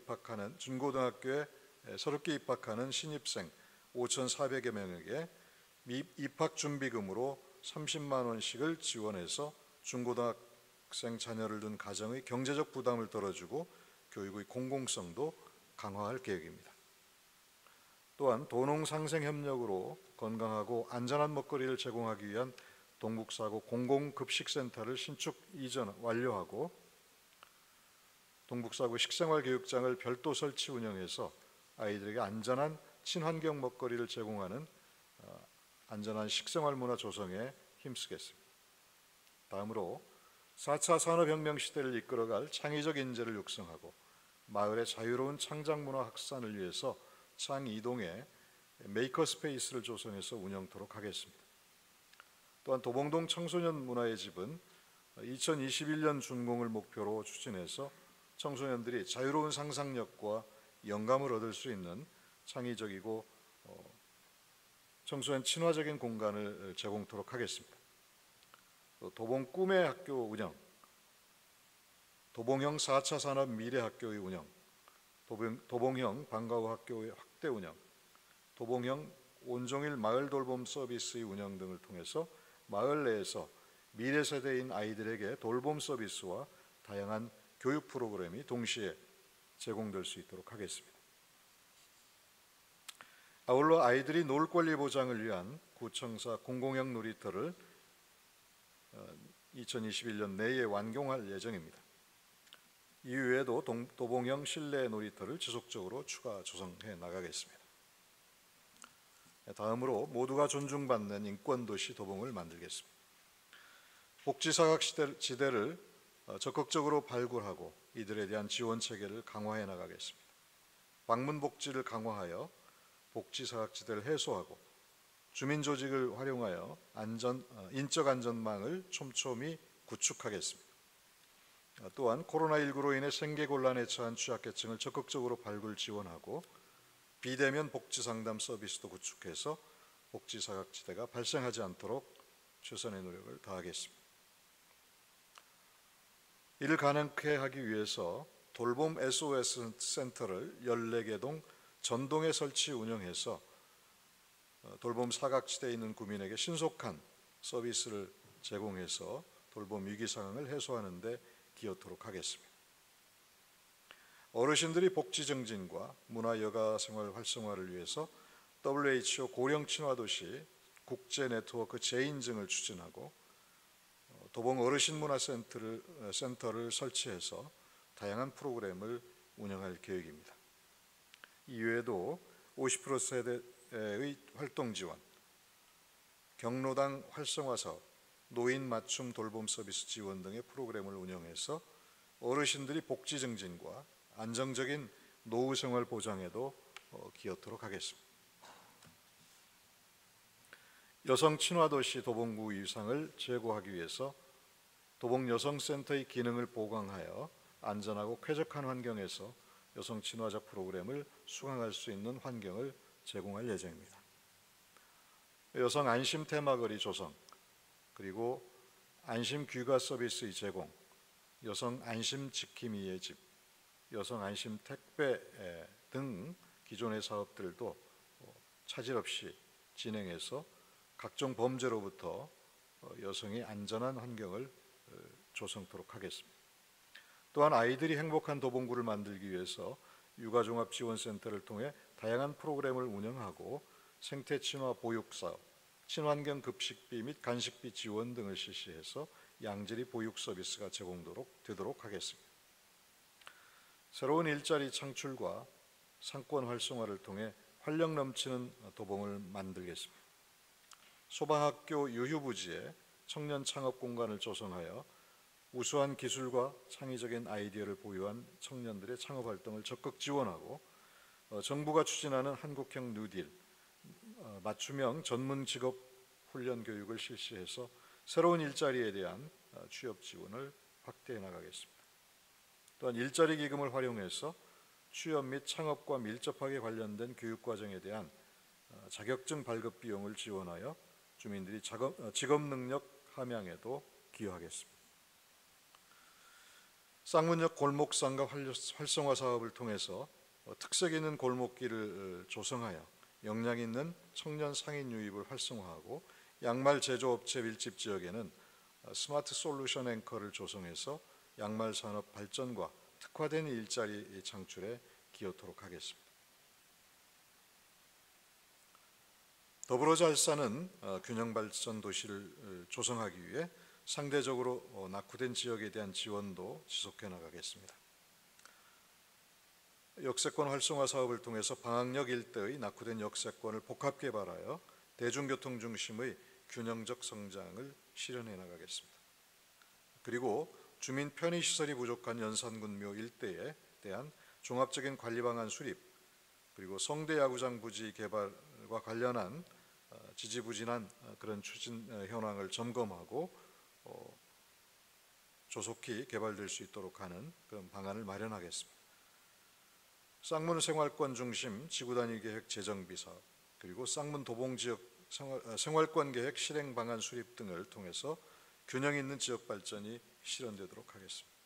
새롭게 입학하는 신입생 5,400여 명에게 입학 준비금으로 30만 원씩을 지원해서 중고등학생 자녀를 둔 가정의 경제적 부담을 덜어주고 교육의 공공성도 강화할 계획입니다. 또한 도농상생협력으로 건강하고 안전한 먹거리를 제공하기 위한 동북사구 공공급식센터를 신축 이전 완료하고 동북사구 식생활교육장을 별도 설치 운영해서 아이들에게 안전한 친환경 먹거리를 제공하는 안전한 식생활 문화 조성에 힘쓰겠습니다. 다음으로 4차 산업혁명 시대를 이끌어갈 창의적 인재를 육성하고 마을의 자유로운 창작 문화 확산을 위해서 창이동에 메이커 스페이스를 조성해서 운영토록 하겠습니다. 또한 도봉동 청소년 문화의 집은 2021년 준공을 목표로 추진해서 청소년들이 자유로운 상상력과 영감을 얻을 수 있는 창의적이고 청소년 친화적인 공간을 제공토록 하겠습니다. 도봉 꿈의 학교 운영, 도봉형 4차 산업 미래학교의 운영, 도봉형 방과후 학교의 확대 운영, 도봉형 온종일 마을 돌봄 서비스의 운영 등을 통해서 마을 내에서 미래 세대인 아이들에게 돌봄 서비스와 다양한 교육 프로그램이 동시에 제공될 수 있도록 하겠습니다. 아울러 아이들이 놀 권리 보장을 위한 구청사 공공형 놀이터를 2021년 내에 완공할 예정입니다. 이외에도 도봉형 실내 놀이터를 지속적으로 추가 조성해 나가겠습니다. 다음으로 모두가 존중받는 인권도시 도봉을 만들겠습니다. 복지사각지대를 적극적으로 발굴하고 이들에 대한 지원 체계를 강화해 나가겠습니다. 방문복지를 강화하여 복지사각지대를 해소하고 주민조직을 활용하여 인적 안전망을 촘촘히 구축하겠습니다. 또한 코로나19로 인해 생계곤란에 처한 취약계층을 적극적으로 발굴 지원하고 비대면 복지상담 서비스도 구축해서 복지사각지대가 발생하지 않도록 최선의 노력을 다하겠습니다. 이를 가능케 하기 위해서 돌봄 SOS 센터를 14개 동 전동에 설치 운영해서 돌봄 사각지대에 있는 구민에게 신속한 서비스를 제공해서 돌봄 위기 상황을 해소하는 데 기여토록 하겠습니다. 어르신들이 복지 증진과 문화 여가 생활 활성화를 위해서 WHO 고령 친화 도시 국제 네트워크 재인증을 추진하고 도봉 어르신 문화 센터를 설치해서 다양한 프로그램을 운영할 계획입니다. 이외에도 50% 세대의 활동 지원, 경로당 활성화 사업, 노인 맞춤 돌봄 서비스 지원 등의 프로그램을 운영해서 어르신들이 복지 증진과 안정적인 노후 생활 보장에도 기여토록 하겠습니다. 여성 친화 도시 도봉구 위상을 제고하기 위해서 도봉 여성센터의 기능을 보강하여 안전하고 쾌적한 환경에서 여성 친화적 프로그램을 수강할 수 있는 환경을 제공할 예정입니다. 여성 안심 테마거리 조성, 그리고 안심 귀가 서비스의 제공, 여성 안심 지킴이의 집, 여성 안심 택배 등 기존의 사업들도 차질 없이 진행해서 각종 범죄로부터 여성이 안전한 환경을 조성토록 하겠습니다. 또한 아이들이 행복한 도봉구를 만들기 위해서 육아종합지원센터를 통해 다양한 프로그램을 운영하고 생태친화 보육사업, 친환경 급식비 및 간식비 지원 등을 실시해서 양질의 보육 서비스가 제공되도록 하겠습니다. 새로운 일자리 창출과 상권 활성화를 통해 활력 넘치는 도봉을 만들겠습니다. 소방학교 유휴부지에 청년 창업 공간을 조성하여 우수한 기술과 창의적인 아이디어를 보유한 청년들의 창업 활동을 적극 지원하고 정부가 추진하는 한국형 뉴딜, 맞춤형 전문 직업 훈련 교육을 실시해서 새로운 일자리에 대한 취업 지원을 확대해 나가겠습니다. 또한 일자리 기금을 활용해서 취업 및 창업과 밀접하게 관련된 교육 과정에 대한 자격증 발급 비용을 지원하여 주민들이 직업 능력 함양에도 기여하겠습니다. 쌍문역 골목상가 활성화 사업을 통해서 특색 있는 골목길을 조성하여 역량 있는 청년 상인 유입을 활성화하고 양말 제조업체 밀집 지역에는 스마트 솔루션 앵커를 조성해서 양말 산업 발전과 특화된 일자리 창출에 기여토록 하겠습니다. 더불어 잘 사는 균형 발전 도시를 조성하기 위해 상대적으로 낙후된 지역에 대한 지원도 지속해 나가겠습니다. 역세권 활성화 사업을 통해서 방학역 일대의 낙후된 역세권을 복합 개발하여 대중교통 중심의 균형적 성장을 실현해 나가겠습니다. 그리고 주민 편의시설이 부족한 연산군묘 일대에 대한 종합적인 관리 방안 수립, 그리고 성대 야구장 부지 개발과 관련한 지지부진한 그런 추진 현황을 점검하고 조속히 개발될 수 있도록 하는 그런 방안을 마련하겠습니다. 쌍문 생활권 중심 지구단위 계획 재정비 사업, 그리고 쌍문 도봉 지역 생활권 계획 실행 방안 수립 등을 통해서 균형 있는 지역 발전이 실현되도록 하겠습니다.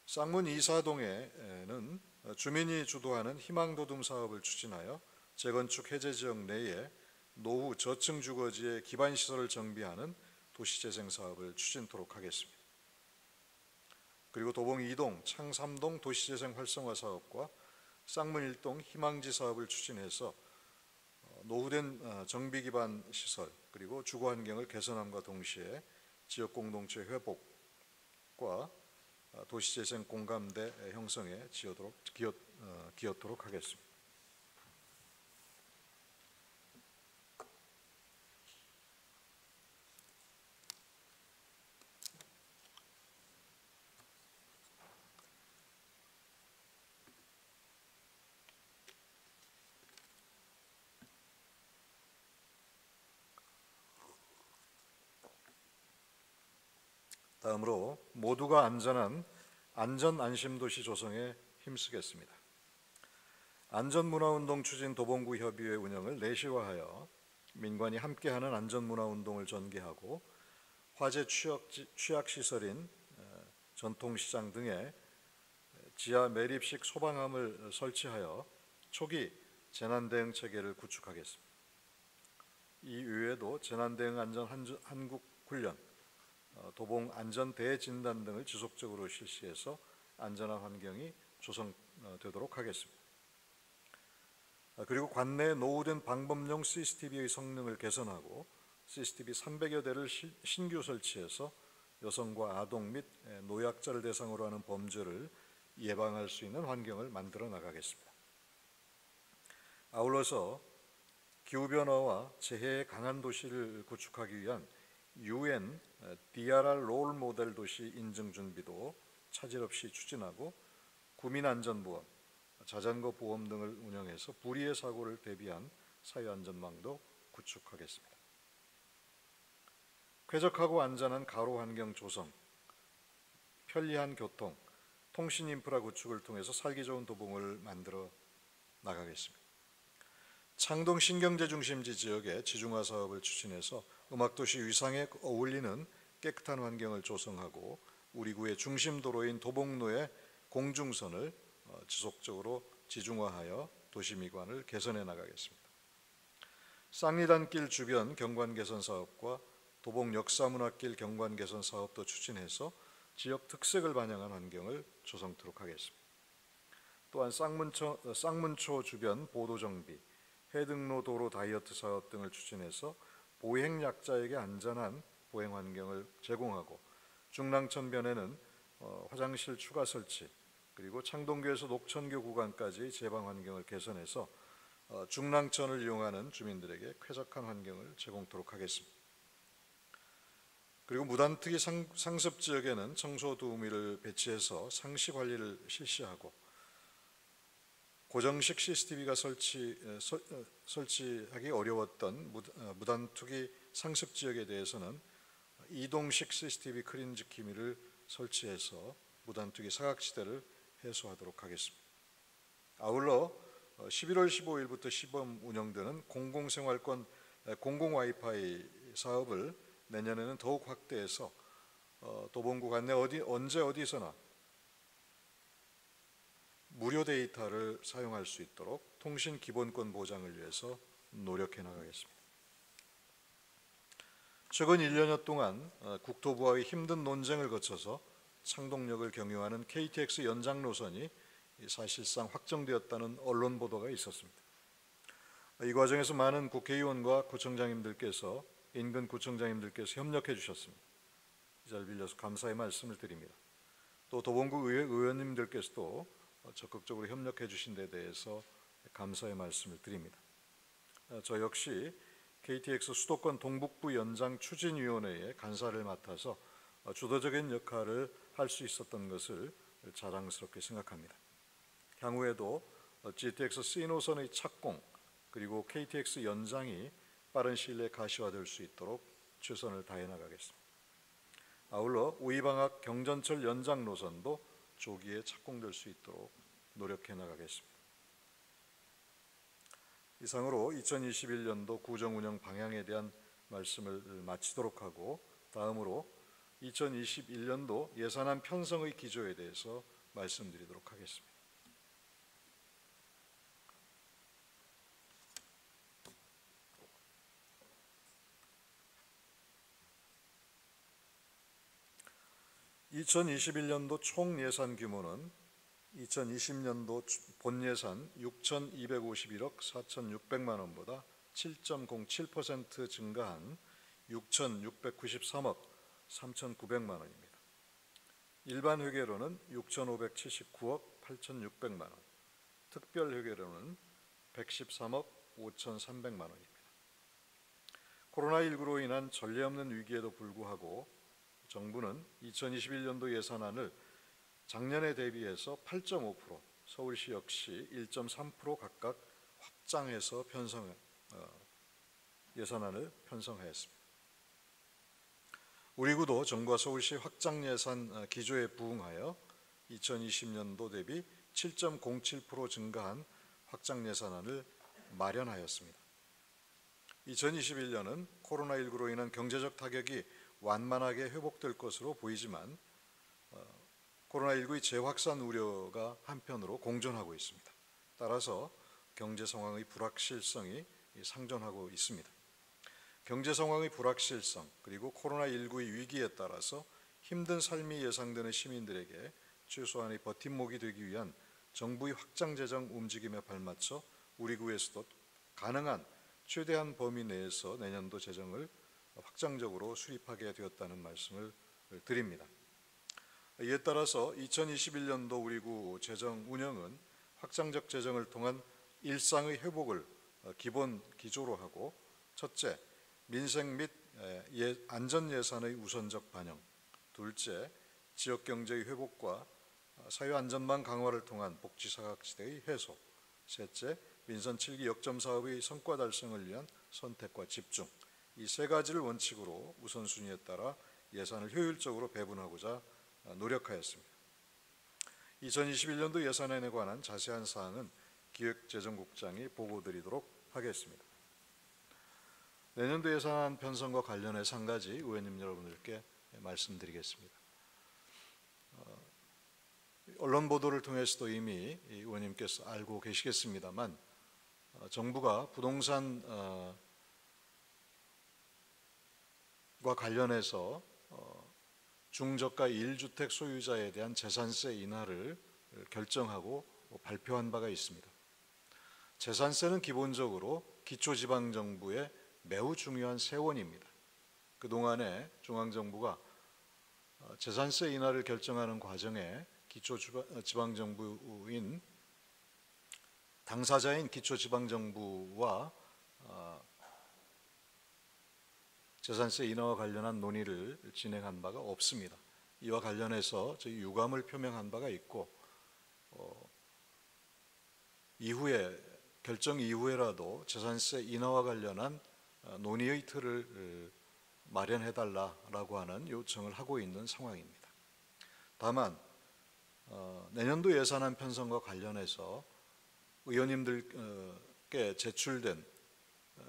쌍문 이사동에는 주민이 주도하는 희망도둠 사업을 추진하여 재건축 해제 지역 내에 노후 저층 주거지의 기반 시설을 정비하는 도시재생 사업을 추진토록 하겠습니다. 그리고 도봉 2동, 창 3동 도시재생 활성화 사업과 쌍문 1동 희망지 사업을 추진해서 노후된 정비 기반 시설 그리고 주거 환경을 개선함과 동시에 지역 공동체 회복과 도시재생 공감대 형성에 기여토록 하겠습니다. 다음으로 모두가 안전한 안전안심도시 조성에 힘쓰겠습니다. 안전문화운동 추진 도봉구 협의회 운영을 내시화하여 민관이 함께하는 안전문화운동을 전개하고 화재 취약시설인 전통시장 등에 지하 매립식 소방함을 설치하여 초기 재난대응 체계를 구축하겠습니다. 이 이외에도 재난대응 안전 한국훈련, 도봉 안전 대진단 등을 지속적으로 실시해서 안전한 환경이 조성되도록 하겠습니다. 그리고 관내 노후된 방범용 CCTV의 성능을 개선하고 CCTV 300여 대를 신규 설치해서 여성과 아동 및 노약자를 대상으로 하는 범죄를 예방할 수 있는 환경을 만들어 나가겠습니다. 아울러서 기후변화와 재해에 강한 도시를 구축하기 위한 UN DRR 롤 모델 도시 인증 준비도 차질 없이 추진하고 구민안전보험, 자전거 보험 등을 운영해서 불의의 사고를 대비한 사회안전망도 구축하겠습니다. 쾌적하고 안전한 가로 환경 조성, 편리한 교통, 통신 인프라 구축을 통해서 살기 좋은 도봉을 만들어 나가겠습니다. 창동 신경제 중심지 지역의 지중화 사업을 추진해서 음악도시 위상에 어울리는 깨끗한 환경을 조성하고 우리 구의 중심 도로인 도봉로의 공중선을 지속적으로 지중화하여 도시 미관을 개선해 나가겠습니다. 쌍리단길 주변 경관 개선 사업과 도봉 역사문화길 경관 개선 사업도 추진해서 지역 특색을 반영한 환경을 조성토록 하겠습니다. 또한 쌍문초 주변 보도 정비, 해등로 도로 다이어트 사업 등을 추진해서 보행 약자에게 안전한 보행 환경을 제공하고 중랑천변에는 화장실 추가 설치, 그리고 창동교에서 녹천교 구간까지 제방 환경을 개선해서 중랑천을 이용하는 주민들에게 쾌적한 환경을 제공토록 하겠습니다. 그리고 무단특이 상습 지역에는 청소 도우미를 배치해서 상시 관리를 실시하고 고정식 CCTV가 설치하기 어려웠던 무단투기 상습 지역에 대해서는 이동식 CCTV 크린즈 기미를 설치해서 무단투기 사각지대를 해소하도록 하겠습니다. 아울러 11월 15일부터 시범 운영되는 공공생활권 공공 와이파이 사업을 내년에는 더욱 확대해서 도봉구 관내 언제 어디서나 무료 데이터를 사용할 수 있도록 통신 기본권 보장을 위해서 노력해 나가겠습니다. 최근 1년여 동안 국토부와의 힘든 논쟁을 거쳐서 창동역을 경유하는 KTX 연장 노선이 사실상 확정되었다는 언론 보도가 있었습니다. 이 과정에서 많은 국회의원과 구청장님들께서 인근 구청장님들께서 협력해 주셨습니다. 이 자리를 빌려서 감사의 말씀을 드립니다. 또 도봉구 의회 의원님들께서도 적극적으로 협력해 주신 데 대해서 감사의 말씀을 드립니다. 저 역시 KTX 수도권 동북부 연장 추진위원회의 간사를 맡아서 주도적인 역할을 할 수 있었던 것을 자랑스럽게 생각합니다. 향후에도 GTX C노선의 착공 그리고 KTX 연장이 빠른 시일 내에 가시화될 수 있도록 최선을 다해 나가겠습니다. 아울러 우이방학 경전철 연장 노선도 조기에 착공될 수 있도록 노력해 나가겠습니다. 이상으로 2021년도 구정운영 방향에 대한 말씀을 마치도록 하고 다음으로 2021년도 예산안 편성의 기조에 대해서 말씀드리도록 하겠습니다. (2021년도) 총 예산 규모는 2020년도 본예산 6,251억 4,600만 원보다 7.07% 증가한 6,693억 3,900만 원입니다. 일반 회계로는 6,579억 8,600만 원, 특별 회계로는 113억 5,300만 원입니다. 코로나19로 인한 전례 없는 위기에도 불구하고 정부는 2021년도 예산안을 작년에 대비해서 8.5%, 서울시 역시 1.3% 각각 확장해서 예산안을 편성하였습니다. 우리 구도 정부와 서울시 확장 예산 기조에 부응하여 2020년도 대비 7.07% 증가한 확장 예산안을 마련하였습니다. 2021년은 코로나19로 인한 경제적 타격이 완만하게 회복될 것으로 보이지만 코로나19의 재확산 우려가 한편으로 공존하고 있습니다. 따라서 경제 상황의 불확실성이 상존하고 있습니다. 경제 상황의 불확실성 그리고 코로나19의 위기에 따라서 힘든 삶이 예상되는 시민들에게 최소한의 버팀목이 되기 위한 정부의 확장 재정 움직임에 발맞춰 우리 구에서도 가능한 최대한 범위 내에서 내년도 재정을 확장적으로 수립하게 되었다는 말씀을 드립니다. 이에 따라서 2021년도 우리 구 재정 운영은 확장적 재정을 통한 일상의 회복을 기본 기조로 하고 첫째, 민생 및 안전 예산의 우선적 반영, 둘째, 지역 경제의 회복과 사회 안전망 강화를 통한 복지 사각지대의 해소, 셋째, 민선 7기 역점 사업의 성과 달성을 위한 선택과 집중, 이 세 가지를 원칙으로 우선순위에 따라 예산을 효율적으로 배분하고자 노력하였습니다. 2021년도 예산안에 관한 자세한 사항은 기획재정국장이 보고드리도록 하겠습니다. 내년도 예산안 편성과 관련해서 한 가지 의원님 여러분들께 말씀드리겠습니다. 언론 보도를 통해서도 이미 의원님께서 알고 계시겠습니다만 정부가 부동산 과 관련해서 중저가 1주택 소유자에 대한 재산세 인하를 결정하고 발표한 바가 있습니다. 재산세는 기본적으로 기초지방정부의 매우 중요한 세원입니다. 그동안에 중앙정부가 재산세 인하를 결정하는 과정에 기초지방정부인 당사자인 기초지방정부와 재산세 인하와 관련한 논의를 진행한 바가 없습니다. 이와 관련해서 저희 유감을 표명한 바가 있고 이후에 결정 이후에라도 재산세 인하와 관련한 논의의 틀을 마련해달라고 하는 요청을 하고 있는 상황입니다. 다만 내년도 예산안 편성과 관련해서 의원님들께 제출된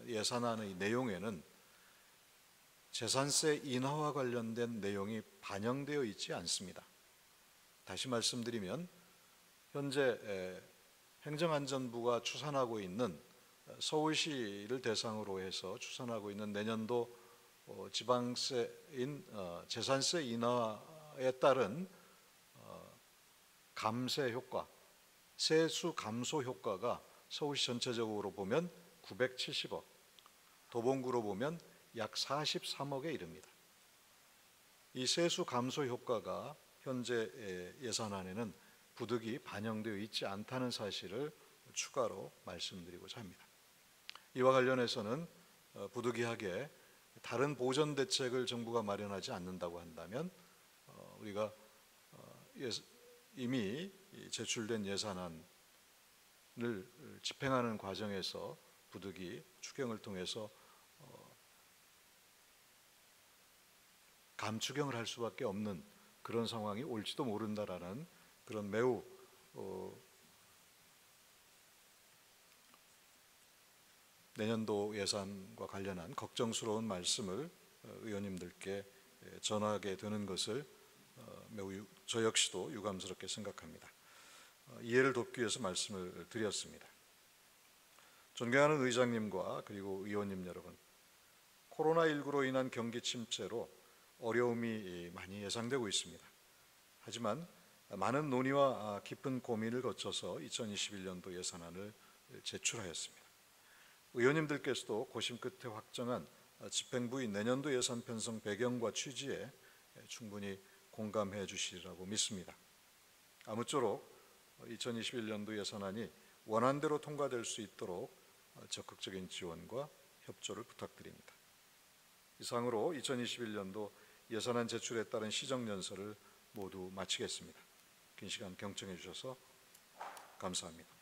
예산안의 내용에는 재산세 인하와 관련된 내용이 반영되어 있지 않습니다. 다시 말씀드리면 현재 행정안전부가 추산하고 있는 서울시를 대상으로 해서 추산하고 있는 내년도 지방세인 재산세 인하에 따른 감세 효과, 세수 감소 효과가 서울시 전체적으로 보면 970억, 도봉구로 보면 약 43억에 이릅니다. 이 세수 감소 효과가 현재 예산안에는 부득이 반영되어 있지 않다는 사실을 추가로 말씀드리고자 합니다. 이와 관련해서는 부득이하게 다른 보전 대책을 정부가 마련하지 않는다고 한다면 우리가 이미 제출된 예산안을 집행하는 과정에서 부득이 추경을 통해서 감추경을 할 수밖에 없는 그런 상황이 올지도 모른다라는 그런 매우 내년도 예산과 관련한 걱정스러운 말씀을 의원님들께 전하게 되는 것을 매우 저 역시도 유감스럽게 생각합니다. 이해를 돕기 위해서 말씀을 드렸습니다. 존경하는 의장님과 그리고 의원님 여러분, 코로나19로 인한 경기 침체로 어려움이 많이 예상되고 있습니다. 하지만 많은 논의와 깊은 고민을 거쳐서 2021년도 예산안을 제출하였습니다. 의원님들께서도 고심 끝에 확정한 집행부의 내년도 예산 편성 배경과 취지에 충분히 공감해 주시리라고 믿습니다. 아무쪼록 2021년도 예산안이 원안대로 통과될 수 있도록 적극적인 지원과 협조를 부탁드립니다. 이상으로 2021년도 예산안 제출에 따른 시정연설을 모두 마치겠습니다. 긴 시간 경청해 주셔서 감사합니다.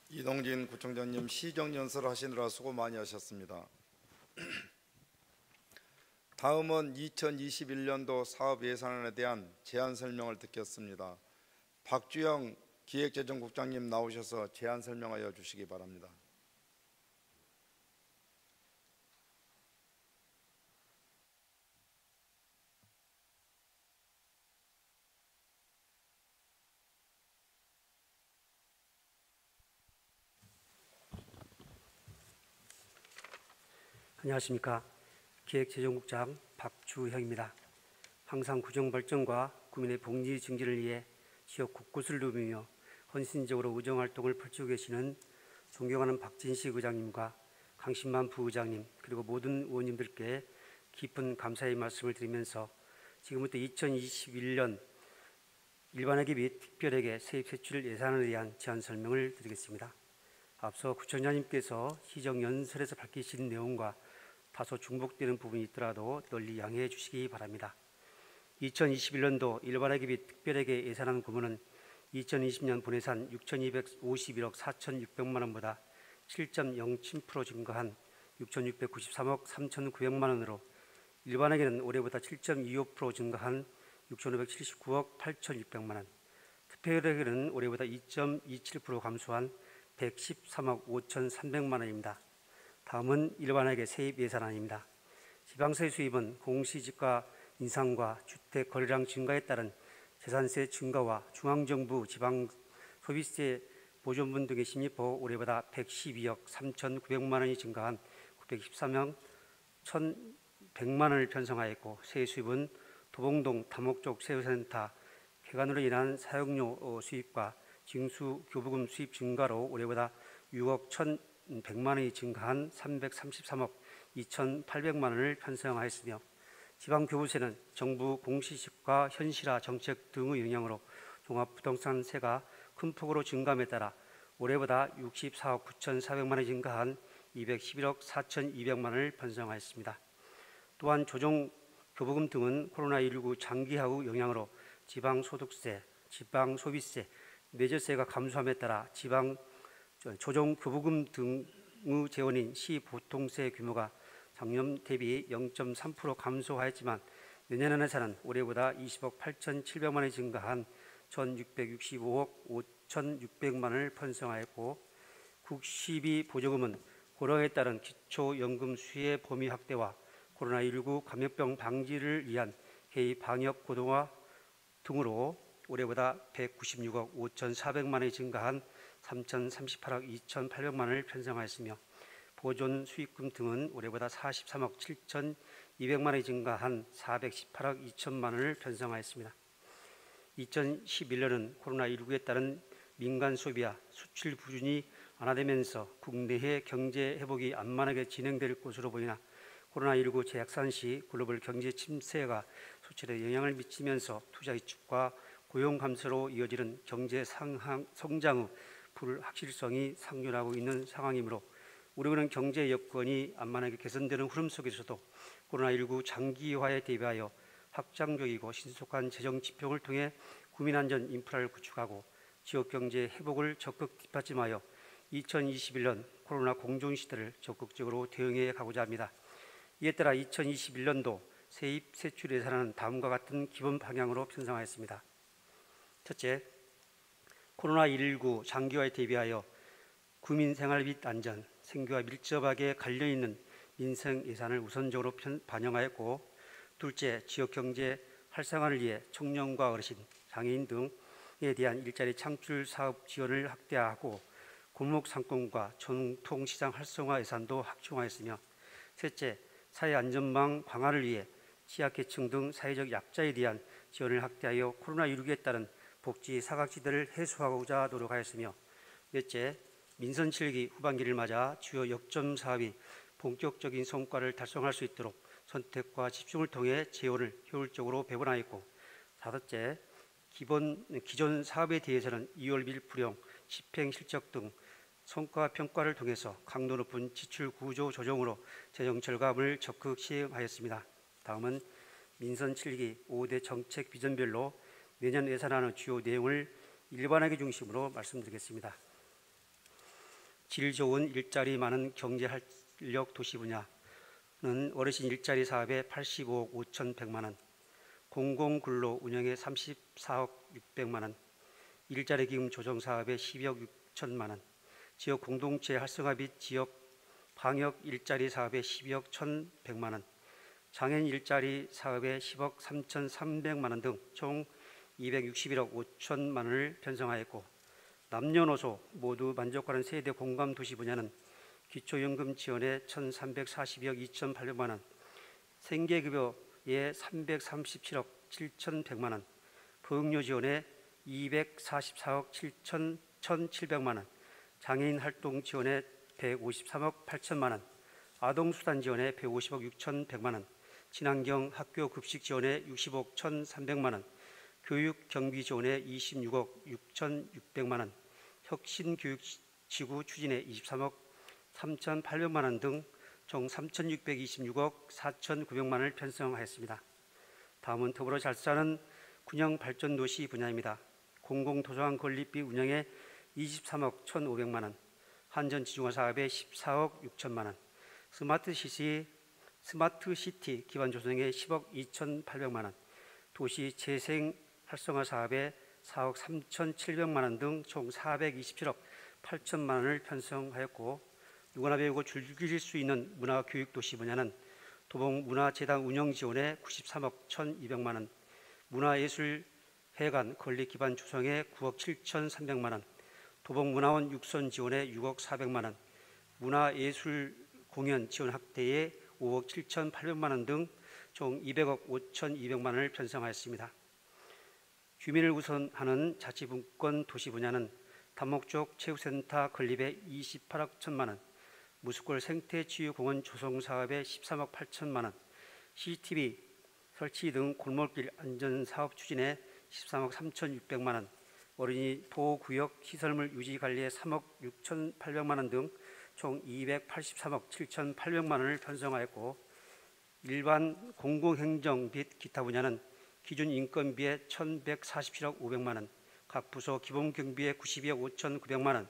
이동진 구청장님, 시정연설 하시느라 수고 많이 하셨습니다. 다음은 2021년도 사업 예산안에 대한 제안 설명을 듣겠습니다. 박주영 기획재정국장님 나오셔서 제안 설명하여 주시기 바랍니다. 안녕하십니까. 기획재정국장 박주형입니다. 항상 구정 발전과 국민의 복리 증진을 위해 지역 곳곳을 누비며 헌신적으로 의정활동을 펼치고 계시는 존경하는 박진식 의장님과 강신만 부의장님 그리고 모든 의원님들께 깊은 감사의 말씀을 드리면서 지금부터 2021년 일반회계 및 특별회계 세입세출 예산에 대한 제안 설명을 드리겠습니다. 앞서 구청장님께서 시정연설에서 밝히신 내용과 다소 중복되는 부분이 있더라도 널리 양해해 주시기 바랍니다. 2021년도 일반회계 및 특별회계 예산안 구문은 2020년 본예산 6,251억 4,600만 원보다 7.07% 증가한 6,693억 3,900만 원으로 일반회계는 올해보다 7.25% 증가한 6,579억 8,600만 원, 특별회계는 올해보다 2.27% 감소한 113억 5,300만 원입니다. 다음은 일반회계 세입 예산안입니다. 지방세 수입은 공시지가 인상과 주택 거래량 증가에 따른 재산세 증가와 중앙정부 지방 소비세 보존분 등의 심리법 올해보다 112억 3,900만 원이 증가한 913억 1,100만 원을 편성하였고, 세수입은 도봉동 다목적 세우센터 개관으로 인한 사용료 수입과 징수교부금 수입 증가로 올해보다 6억 1,100만 원이 증가한 333억 2,800만 원을 편성하였으며, 지방교부세는 정부 공시지가 현실화 정책 등의 영향으로 종합부동산세가 큰 폭으로 증감에 따라 올해보다 64억 9,400만 원이 증가한 211억 4,200만 원을 편성하였습니다. 또한 조정교부금 등은 코로나19 장기화의 영향으로 지방소득세, 지방소비세, 매저세가 감소함에 따라 조정교부금 등의 재원인 시보통세 규모가 작년 대비 0.3% 감소하였지만 내년에는 올해보다 20억 8,700만 원이 증가한 1,665억 5,600만 원을 편성하였고, 국시비 보조금은 고령에 따른 기초연금 수혜 범위 확대와 코로나19 감염병 방지를 위한 개입 방역 고도화 등으로 올해보다 196억 5,400만 원이 증가한 3,038억 2,800만 원을 편성하였으며, 보존 수익금 등은 올해보다 43억 7,200만 원이 증가한 418억 2천만 원을 편성하였습니다. 2021년은 코로나19에 따른 민간 소비와 수출 부진이 완화되면서 국내의 경제 회복이 안만하게 진행될 것으로 보이나 코로나19 재확산 시 글로벌 경제 침체가 수출에 영향을 미치면서 투자 위축과 고용 감소로 이어지는 경제 성장의 불확실성이 상존하고 있는 상황이므로 우리는 경제 여건이 안만하게 개선되는 흐름 속에서도 코로나19 장기화에 대비하여 확장적이고 신속한 재정 집행을 통해 국민안전 인프라를 구축하고 지역 경제 회복을 적극 뒷받침하여 2021년 코로나 공존 시대를 적극적으로 대응해 가고자 합니다. 이에 따라 2021년도 세입 세출 예산안은 다음과 같은 기본 방향으로 편성하였습니다. 첫째, 코로나19 장기화에 대비하여 국민 생활 및 안전, 생계와 밀접하게 관련있는 민생 예산을 우선적으로 반영하였고, 둘째, 지역 경제 활성화를 위해 청년과 어르신, 장애인 등에 대한 일자리 창출 사업 지원을 확대하고 골목 상권과 전통시장 활성화 예산도 확충하였으며, 셋째, 사회안전망 강화를 위해 취약계층 등 사회적 약자에 대한 지원을 확대하여 코로나19에 따른 복지 사각지대를 해소하고자 노력하였으며, 넷째, 민선 7기 후반기를 맞아 주요 역점 사업이 본격적인 성과를 달성할 수 있도록 선택과 집중을 통해 재원을 효율적으로 배분하였고, 다섯째, 기존 사업에 대해서는 2월 밀프령, 집행 실적 등 성과 평가를 통해서 강도 높은 지출 구조 조정으로 재정 절감을 적극 시행하였습니다. 다음은 민선 7기 5대 정책 비전별로 내년 예산안의 주요 내용을 일반화기 중심으로 말씀드리겠습니다. 질 좋은 일자리 많은 경제 활력 도시 분야는 어르신 일자리 사업에 85억 5,100만 원, 공공근로 운영에 34억 600만 원, 일자리 기금 조정 사업에 12억 6천만 원, 지역 공동체 활성화 및 지역 방역 일자리 사업에 12억 1,100만 원, 장애인 일자리 사업에 10억 3,300만 원 등 총 261억 5천만 원을 편성하였고, 남녀노소 모두 만족하는 세대 공감 도시 분야는 기초연금 지원에 1,342억 2,800만 원, 생계급여에 337억 7,100만 원, 보육료 지원에 244억 1,700만 원, 장애인 활동 지원에 153억 8천만 원, 아동수단 지원에 150억 6,100만 원, 친환경 학교 급식 지원에 60억 1,300만 원, 교육 경비 지원에 26억 6,600만 원, 혁신교육지구 추진에 23억 3,800만 원 등 총 3,626억 4,900만 원을 편성하였습니다. 다음은 더불어 잘 사는 균형발전도시 분야입니다. 공공도서관 건립비 운영에 23억 1,500만 원, 한전지중화 사업에 14억 6천만 원, 스마트시티 기반 조성에 10억 2,800만 원, 도시 재생 활성화 사업에 4억 3,700만 원 등 총 427억 8천만 원을 편성하였고, 누구나 배우고 즐길 수 있는 문화교육도시 분야는 도봉문화재단 운영 지원에 93억 1,200만 원, 문화예술회관 건립 기반 조성에 9억 7,300만 원, 도봉문화원 육선 지원에 6억 400만 원, 문화예술공연 지원 확대에 5억 7,800만 원 등 총 200억 5,200만 원을 편성하였습니다. 주민을 우선하는 자치분권 도시 분야는 단목적 체육센터 건립에 28억 1천만 원, 무수골 생태치유공원 조성 사업에 13억 8천만 원, CCTV 설치 등 골목길 안전사업 추진에 13억 3,600만 원, 어린이 보호구역 시설물 유지 관리에 3억 6,800만 원 등 총 283억 7,800만 원을 편성하였고, 일반 공공행정 및 기타 분야는 기준 인건비에 1,147억 500만 원, 각 부서 기본경비에 92억 5,900만 원,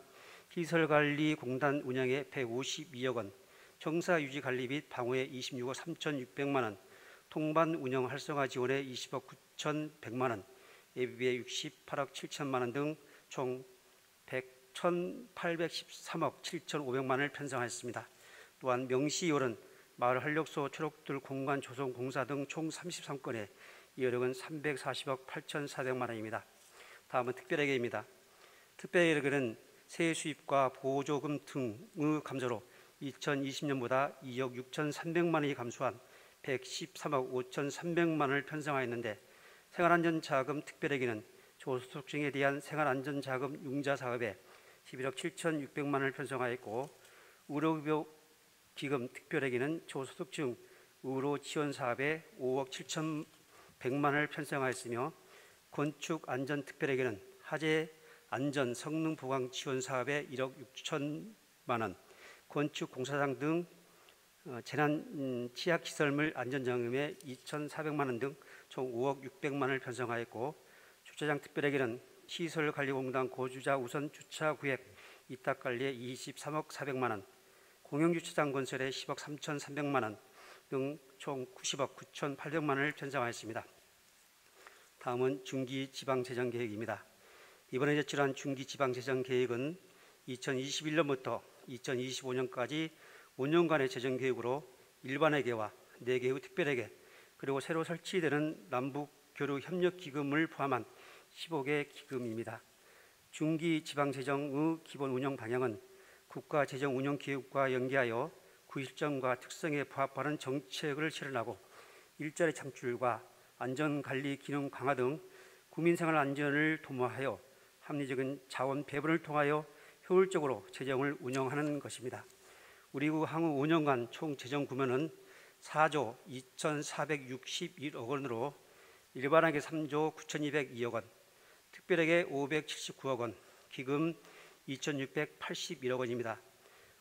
시설관리공단 운영에 152억 원, 청사유지관리 및 방호에 26억 3,600만 원, 통반 운영 활성화 지원에 20억 9,100만 원, 예비비에 68억 7천만 원 등 총 1,813억 7,500만 원을 편성하였습니다. 또한 명시이월은 마을 활력소 초록들 공간 조성 공사 등 총 33건에 이월은 340억 8,400만 원입니다. 다음은 특별회계입니다. 특별회계는 세액 수입과 보조금 등의 감소로 2020년보다 2억 6,300만 원이 감소한 113억 5,300만 원을 편성하였는데, 생활안전자금 특별회계는 저소득층에 대한 생활안전자금 융자 사업에 11억 7,600만 원을 편성하였고, 의료기금 특별회계는 저소득층 의료 지원 사업에 5억 7,100만 원을 편성하였으며, 건축안전특별회계는 화재 안전 성능 보강 지원 사업에 1억 6천만 원, 건축 공사장 등 재난 취약 시설물 안전장음에 2,400만 원 등 총 5억 600만 원을 편성하였고, 주차장 특별회계는 시설관리공단 고주자 우선 주차구역 이탁 관리에 23억 400만 원, 공영주차장 건설에 10억 3,300만 원 등 총 90억 9,800만 원을 편성하였습니다. 다음은 중기지방재정계획입니다. 이번에 제출한 중기지방재정계획은 2021년부터 2025년까지 5년간의 재정계획으로 일반회계와 내계의 특별회계, 그리고 새로 설치되는 남북교류협력기금을 포함한 15개 기금입니다. 중기지방재정의 기본 운영 방향은 국가재정운영기획과 연계하여 그 실정과 특성에 부합하는 정책을 실현하고, 일자리 창출과 안전관리 기능 강화 등 국민생활 안전을 도모하여 합리적인 자원 배분을 통하여 효율적으로 재정을 운영하는 것입니다. 우리 국 향후 5년간 총 재정 규모는 4조 2,461억 원으로 일반회계 3조 9,202억 원, 특별회계 579억 원, 기금 2,681억 원입니다.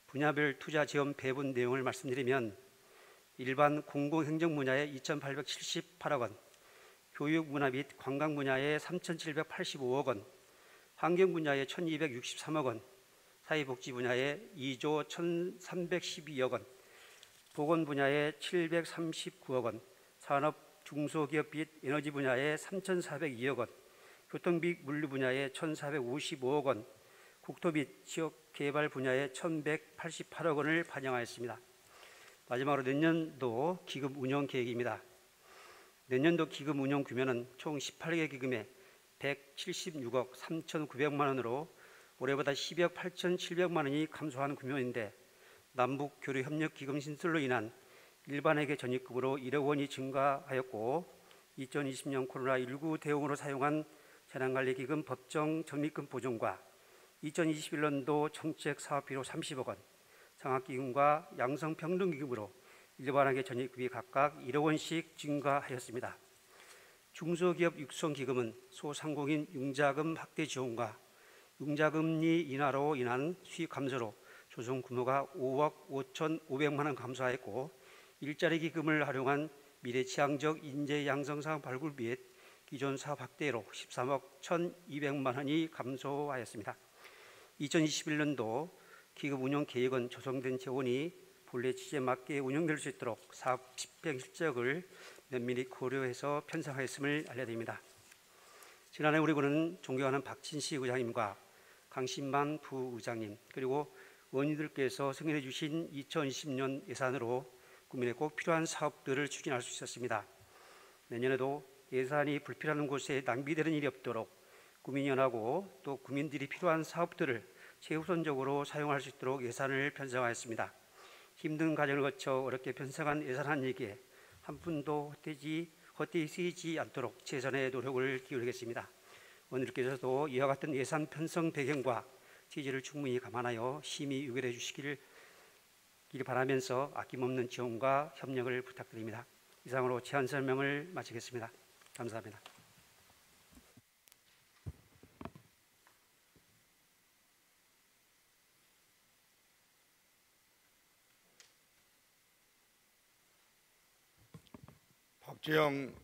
분야별 투자 지원 배분 내용을 말씀드리면, 일반 공공행정 분야에 2,878억 원, 교육 문화 및 관광 분야에 3,785억 원, 환경 분야에 1,263억 원, 사회복지 분야에 2조 1,312억 원, 보건 분야에 739억 원, 산업 중소기업 및 에너지 분야에 3,402억 원, 교통 및 물류 분야에 1,455억 원, 국토 및 지역개발 분야에 1,188억 원을 반영하였습니다. 마지막으로 내년도 기금 운영 계획입니다. 내년도 기금 운영 규모는 총 18개 기금에 176억 3,900만 원으로 올해보다 12억 8,700만 원이 감소한 규모인데, 남북교류협력기금 신설로 인한 일반회계 전입금으로 1억 원이 증가하였고, 2020년 코로나19 대응으로 사용한 재난관리기금 법정 적립금 보존과 2021년도 정책사업비로 30억 원, 장학기금과 양성평등기금으로 일반회계 전입금이 각각 1억 원씩 증가하였습니다. 중소기업 육성기금은 소상공인 융자금 확대 지원과 융자금리 인하로 인한 수익 감소로 조성 규모가 5억 5,500만 원 감소하였고, 일자리 기금을 활용한 미래지향적 인재 양성상 발굴 및 기존 사업 확대로 13억 1,200만 원이 감소하였습니다. 2021년도 기금 운영 계획은 조성된 재원이 본래 취지에 맞게 운영될 수 있도록 사업 집행 실적을 면밀히 고려해서 편성하였음을 알려드립니다. 지난해 우리 군은 존경하는 박진시 의장님과 강신만 부의장님, 그리고 의원님들께서 승인해 주신 2020년 예산으로 국민에 꼭 필요한 사업들을 추진할 수 있었습니다. 내년에도 예산이 불필요한 곳에 낭비되는 일이 없도록 국민이 원하고 또 국민들이 필요한 사업들을 최우선적으로 사용할 수 있도록 예산을 편성하였습니다. 힘든 과정을 거쳐 어렵게 편성한 예산안이기에 한 푼도 헛되이 쓰이지 않도록 최선의 노력을 기울이겠습니다. 오늘께서도 이와 같은 예산 편성 배경과 취지를 충분히 감안하여 심의 의결해 주시기를 바라면서 아낌없는 지원과 협력을 부탁드립니다. 이상으로 제안 설명을 마치겠습니다. 감사합니다. 박주영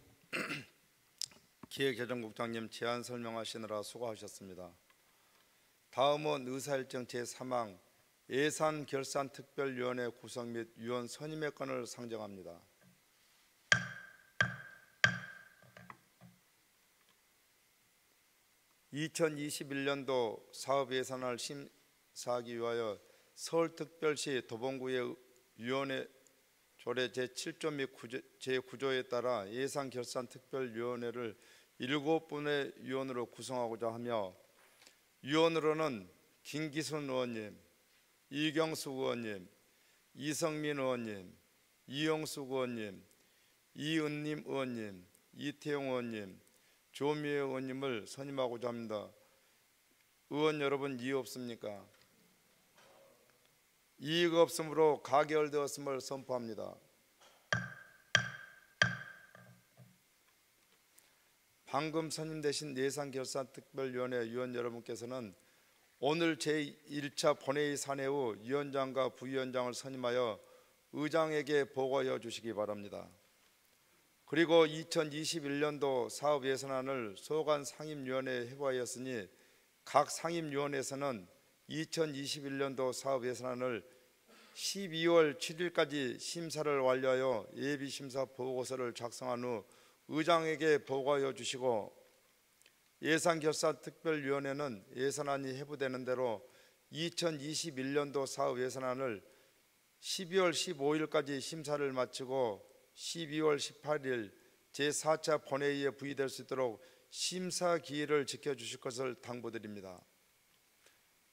기획재정국장님 제안 설명하시느라 수고하셨습니다. 다음은 의사일정 제3항 예산결산특별위원회 구성 및 위원 선임의 건을 상정합니다. (2021년도) 사업예산안을 심사하기 위하여 서울특별시 도봉구의 위원회 조례 제7조 및 제9조에 따라 예산결산특별위원회를 7분의 위원으로 구성하고자 하며, 위원으로는 김기순 의원님, 이경수 의원님, 이성민 의원님, 이용숙 의원님, 이은림 의원님, 이태용 의원님, 조미애 의원님을 선임하고자 합니다. 의원 여러분 이의 없습니까? 이의가 없으므로 가결되었음을 선포합니다. 방금 선임되신 예산결산특별위원회 위원 여러분께서는 오늘 제1차 본회의 산회 후 위원장과 부위원장을 선임하여 의장에게 보고하여 주시기 바랍니다. 그리고 2021년도 사업 예산안을 소관 상임위원회에 회부하였으니 각 상임위원회에서는 2021년도 사업 예산안을 12월 7일까지 심사를 완료하여 예비심사 보고서를 작성한 후 의장에게 보고하여 주시고, 예산결산특별위원회는 예산안이 회부되는 대로 2021년도 사업 예산안을 12월 15일까지 심사를 마치고 12월 18일 제4차 본회의에 부의될 수 있도록 심사 기일을 지켜주실 것을 당부드립니다.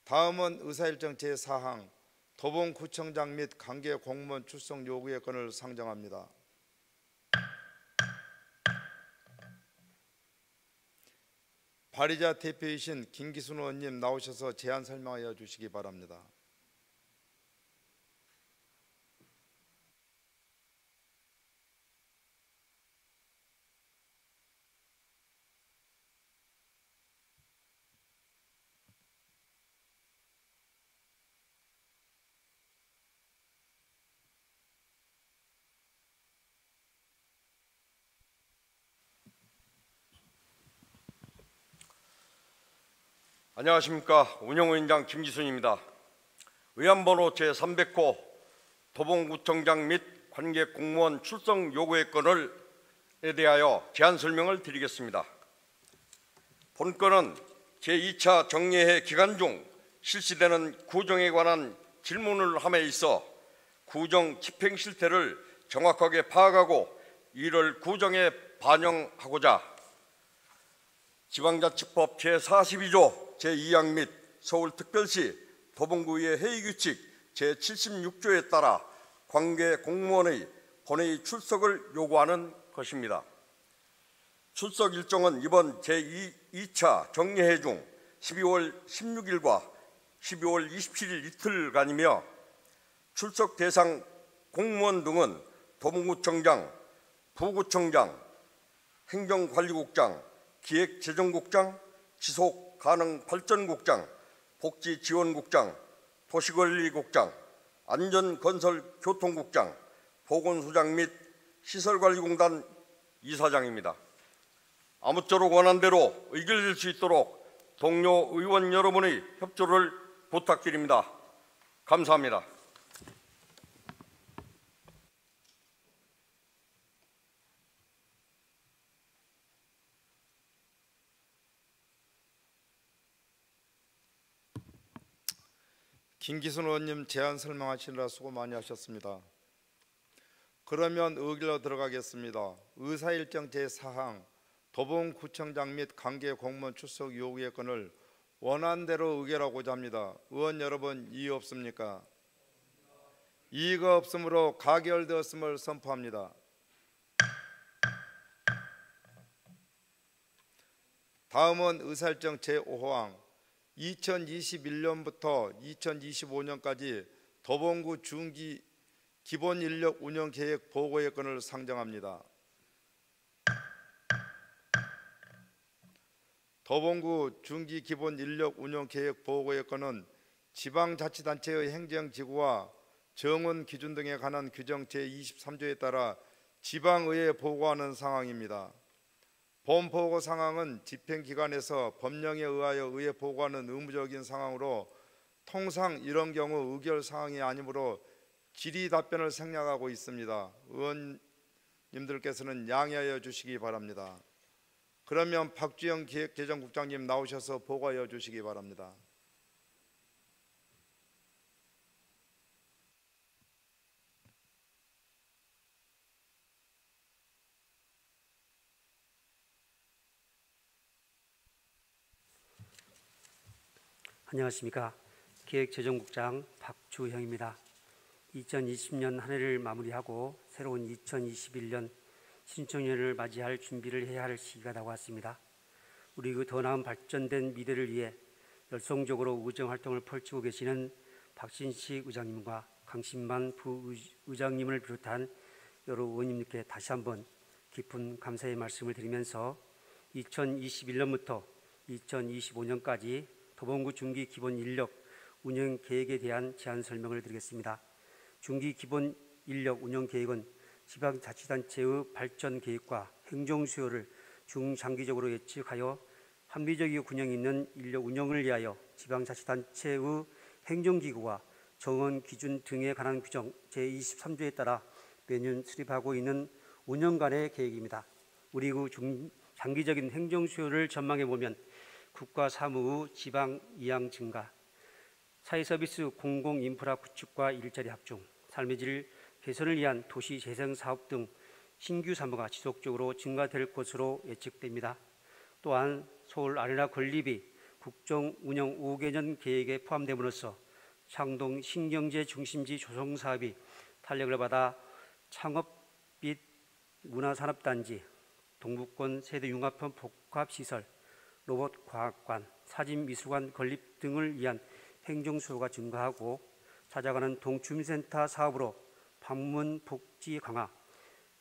다음은 의사일정 제4항 도봉구청장 및 관계 공무원 출석 요구의 건을 상정합니다. 발의자 대표이신 김기순 의원님 나오셔서 제안 설명하여 주시기 바랍니다. 안녕하십니까. 운영위원장 김기순입니다. 의안번호 제300호 도봉구청장 및 관계 공무원 출석 요구의 건에 대하여 제안 설명을 드리겠습니다. 본 건은 제2차 정례회 기간 중 실시되는 구정에 관한 질문을 함에 있어 구정 집행 실태를 정확하게 파악하고 이를 구정에 반영하고자 지방자치법 제42조 제2항 및 서울특별시 도봉구의 회의규칙 제76조에 따라 관계 공무원의 본회의 출석을 요구하는 것입니다. 출석 일정은 이번 제2차 정례회 중 12월 16일과 12월 27일 이틀간이며 출석 대상 공무원 등은 도봉구청장, 부구청장, 행정관리국장, 기획재정국장, 지속가능발전국장, 복지지원국장, 도시관리국장, 안전건설교통국장, 보건소장 및 시설관리공단 이사장입니다. 아무쪼록 원안대로 의결될 수 있도록 동료 의원 여러분의 협조를 부탁드립니다. 감사합니다. 김기순 의원님 제안 설명하시느라 수고 많이 하셨습니다. 그러면 의결로 들어가겠습니다. 의사일정 제4항 도봉구청장 및 관계 공무원 출석 요구의 건을 원안대로 의결하고자 합니다. 의원 여러분 이의 없습니까? 이의가 없으므로 가결되었음을 선포합니다. 다음은 의사일정 제5항 2021년부터 2025년까지 도봉구 중기 기본인력 운영계획 보고의 건을 상정합니다. 도봉구 중기 기본인력 운영계획 보고의 건은 지방자치단체의 행정지구와 정원 기준 등에 관한 규정 제23조에 따라 지방의회에 보고하는 상황입니다. 본 보고 상황은 집행기관에서 법령에 의하여 의회 보고하는 의무적인 상황으로 통상 이런 경우 의결 사항이 아니므로 질의 답변을 생략하고 있습니다. 의원님들께서는 양해하여 주시기 바랍니다. 그러면 박주영 기획재정국장님 나오셔서 보고하여 주시기 바랍니다. 안녕하십니까. 기획재정국장 박주형입니다. 2020년 한 해를 마무리하고 새로운 2021년 신청년을 맞이할 준비를 해야 할 시기가 다가왔습니다. 우리 더 나은 발전된 미래를 위해 열성적으로 의정 활동을 펼치고 계시는 박진식 의장님과 강신만 부의장님을 비롯한 여러 의원님께 다시 한번 깊은 감사의 말씀을 드리면서 2021년부터 2025년까지 도봉구 중기 기본 인력 운영 계획에 대한 제안 설명을 드리겠습니다. 중기 기본 인력 운영 계획은 지방자치단체의 발전 계획과 행정 수요를 중장기적으로 예측하여 합리적이고 균형 있는 인력 운영을 위하여 지방자치단체의 행정기구와 정원 기준 등에 관한 규정 제23조에 따라 매년 수립하고 있는 5년간의 계획입니다. 우리 장기적인 행정 수요를 전망해 보면 국가 사무의 지방 이양 증가, 사회서비스 공공 인프라 구축과 일자리 확충, 삶의 질 개선을 위한 도시 재생 사업 등 신규 사무가 지속적으로 증가될 것으로 예측됩니다. 또한 서울 아레나 건립이 국정 운영 5개년 계획에 포함됨으로써 창동 신경제 중심지 조성 사업이 탄력을 받아 창업 및 문화산업단지, 동북권 세대 융합형 복합시설, 로봇과학관, 사진미술관 건립 등을 위한 행정 수요가 증가하고 찾아가는 동주민센터 사업으로 방문 복지 강화,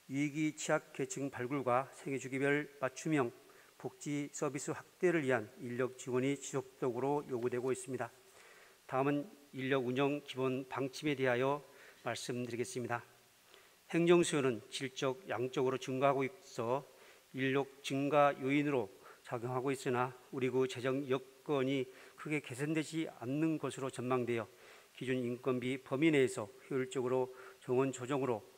위기 취약계층 발굴과 생애주기별 맞춤형 복지 서비스 확대를 위한 인력 지원이 지속적으로 요구되고 있습니다. 다음은 인력 운영 기본 방침에 대하여 말씀드리겠습니다. 행정 수요는 질적, 양적으로 증가하고 있어 인력 증가 요인으로 작용하고 있으나 우리 재정 여건이 크게 개선되지 않는 것으로 전망되어 기준 인건비 범위 내에서 효율적으로 정원 조정으로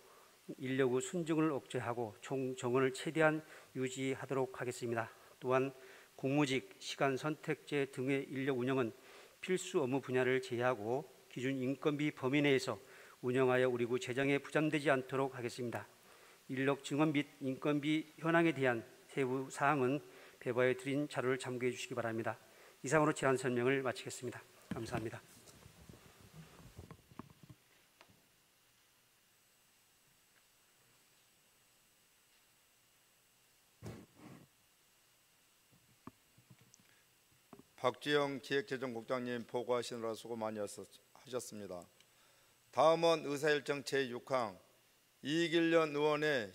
인력의 순증을 억제하고 총 정원을 최대한 유지하도록 하겠습니다. 또한 공무직, 시간 선택제 등의 인력 운영은 필수 업무 분야를 제외하고 기준 인건비 범위 내에서 운영하여 우리 재정에 부담되지 않도록 하겠습니다. 인력 증원 및 인건비 현황에 대한 세부 사항은 배부해 드린 자료를 참고해 주시기 바랍니다. 이상으로 제안 설명을 마치겠습니다. 감사합니다. 박주영 기획재정국장님 보고하시느라 수고 많이 하셨습니다. 다음은 의사일정 제6항 이익일련 의원의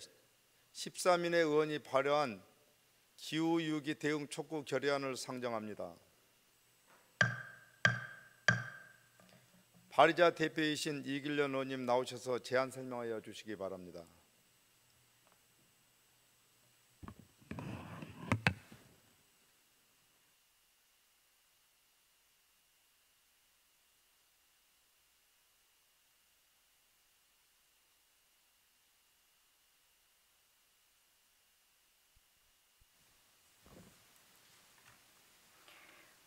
13인의 의원이 발의한 기후위기 대응 촉구 결의안을 상정합니다. 발의자 대표이신 이익일련 의원님 나오셔서 제안 설명하여 주시기 바랍니다.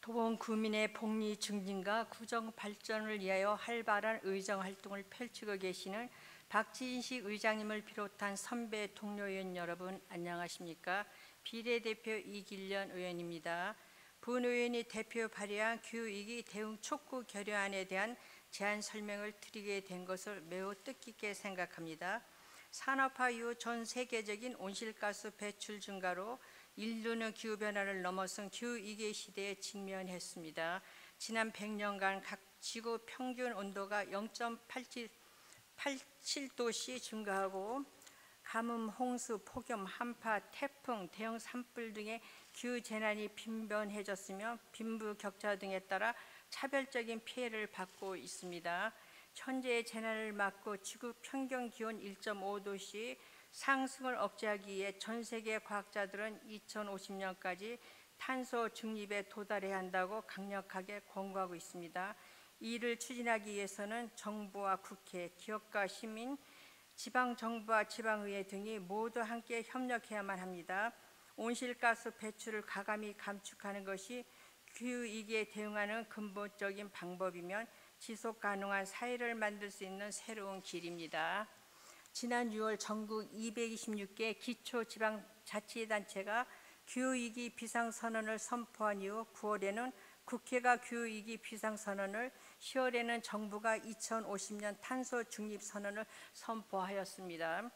도봉 구민의 복리 증진과 구정 발전을 위하여 활발한 의정 활동을 펼치고 계시는 박진식 의장님을 비롯한 선배 동료 의원 여러분 안녕하십니까? 비례대표 이길련 의원입니다. 본 의원이 대표 발의한 기후위기 대응 촉구 결의안에 대한 제안 설명을 드리게 된 것을 매우 뜻깊게 생각합니다. 산업화 이후 전 세계적인 온실가스 배출 증가로 인류는 기후변화를 넘어선 기후위기 시대에 직면했습니다. 지난 100년간 각 지구 평균 온도가 0.87도씩 증가하고 가뭄, 홍수, 폭염, 한파, 태풍, 대형 산불 등의 기후재난이 빈번해졌으며 빈부격차 등에 따라 차별적인 피해를 받고 있습니다. 현재의 재난을 막고 지구 평균 기온 1.5도씩 상승을 억제하기 위해 전 세계 과학자들은 2050년까지 탄소 중립에 도달해야 한다고 강력하게 권고하고 있습니다. 이를 추진하기 위해서는 정부와 국회, 기업과 시민, 지방정부와 지방의회 등이 모두 함께 협력해야만 합니다. 온실가스 배출을 가감히 감축하는 것이 기후위기에 대응하는 근본적인 방법이면 지속가능한 사회를 만들 수 있는 새로운 길입니다. 지난 6월 전국 226개 기초지방자치단체가 기후위기 비상선언을 선포한 이후 9월에는 국회가 기후위기 비상선언을, 10월에는 정부가 2050년 탄소중립선언을 선포하였습니다.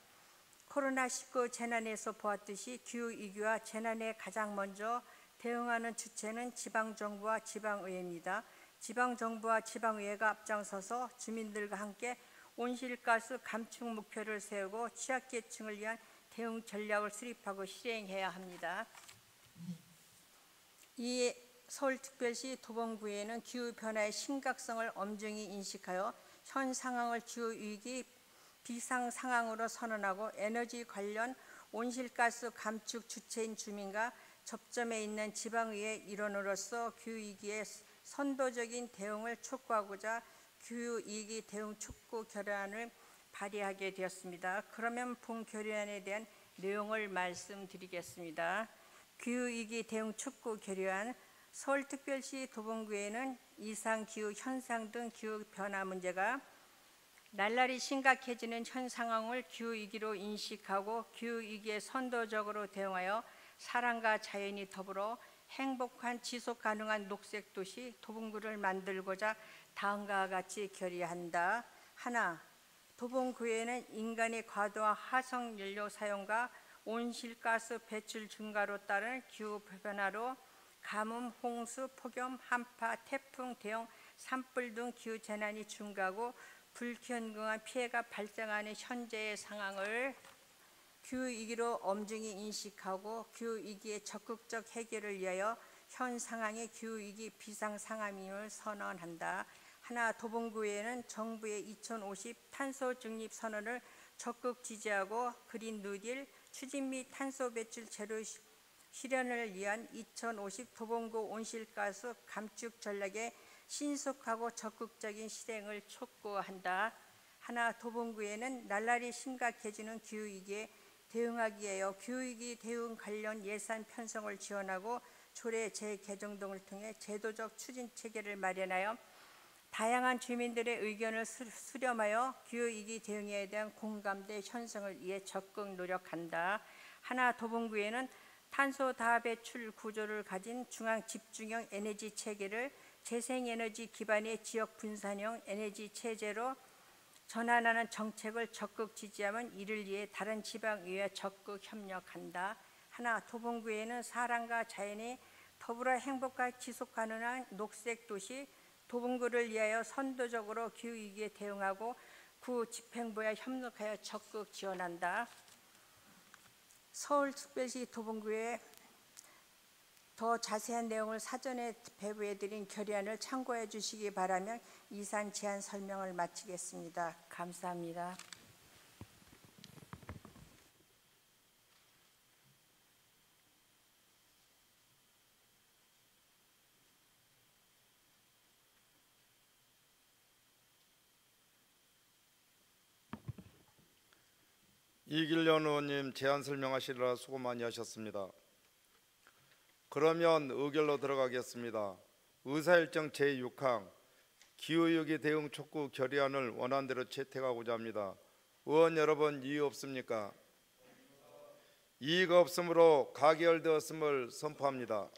코로나19 재난에서 보았듯이 기후위기와 재난에 가장 먼저 대응하는 주체는 지방정부와 지방의회입니다. 지방정부와 지방의회가 앞장서서 주민들과 함께 온실가스 감축 목표를 세우고 취약계층을 위한 대응 전략을 수립하고 실행해야 합니다. 이에 서울특별시 도봉구에는 기후변화의 심각성을 엄중히 인식하여 현 상황을 기후위기 비상상황으로 선언하고 에너지 관련 온실가스 감축 주체인 주민과 접점에 있는 지방의회 일원으로서 기후위기에 선도적인 대응을 촉구하고자 기후위기 대응 촉구 결의안을 발의하게 되었습니다. 그러면 본 결의안에 대한 내용을 말씀드리겠습니다. 기후위기 대응 촉구 결의안. 서울특별시 도봉구에는 이상 기후 현상 등 기후 변화 문제가 날날이 심각해지는 현 상황을 기후위기로 인식하고 기후위기에 선도적으로 대응하여 사람과 자연이 더불어 행복한 지속가능한 녹색도시 도봉구를 만들고자 다음과 같이 결의한다. 하나, 도봉구에는 인간의 과도한 화석연료 사용과 온실가스 배출 증가로 따른 기후변화로 가뭄, 홍수, 폭염, 한파, 태풍, 대형 산불 등 기후재난이 증가하고 불현금한 피해가 발생하는 현재의 상황을 기후위기로 엄중히 인식하고 기후위기의 적극적 해결을 위하여 현 상황의 기후위기 비상상황임을 선언한다. 하나, 도봉구에는 정부의 2050 탄소 중립 선언을 적극 지지하고 그린 뉴딜 추진 및 탄소 배출 제로 실현을 위한 2050 도봉구 온실가스 감축 전략의 신속하고 적극적인 실행을 촉구한다. 하나, 도봉구에는 날날이 심각해지는 기후위기에 대응하기 위하여 기후위기 대응 관련 예산 편성을 지원하고 조례 재개정 등을 통해 제도적 추진 체계를 마련하여 다양한 주민들의 의견을 수렴하여 기후위기 대응에 대한 공감대 형성을 위해 적극 노력한다. 하나, 도봉구에는 탄소 다배출 구조를 가진 중앙 집중형 에너지 체계를 재생에너지 기반의 지역 분산형 에너지 체제로 전환하는 정책을 적극 지지하면 이를 위해 다른 지방의회와 적극 협력한다. 하나, 도봉구에는 사람과 자연이 더불어 행복한 지속가능한 녹색도시 도봉구를 위하여 선도적으로 기후위기에 대응하고 구 집행부와 협력하여 적극 지원한다. 서울특별시 도봉구에 더 자세한 내용을 사전에 배부해드린 결의안을 참고해 주시기 바라며 이상 제안 설명을 마치겠습니다. 감사합니다. 이길련 의원님 제안 설명하시느라 수고 많이 하셨습니다. 그러면 의결로 들어가겠습니다. 의사일정 제6항 기후위기 대응 촉구 결의안을 원안대로 채택하고자 합니다. 의원 여러분 이의 없습니까? 이의가 없으므로 가결되었음을 선포합니다.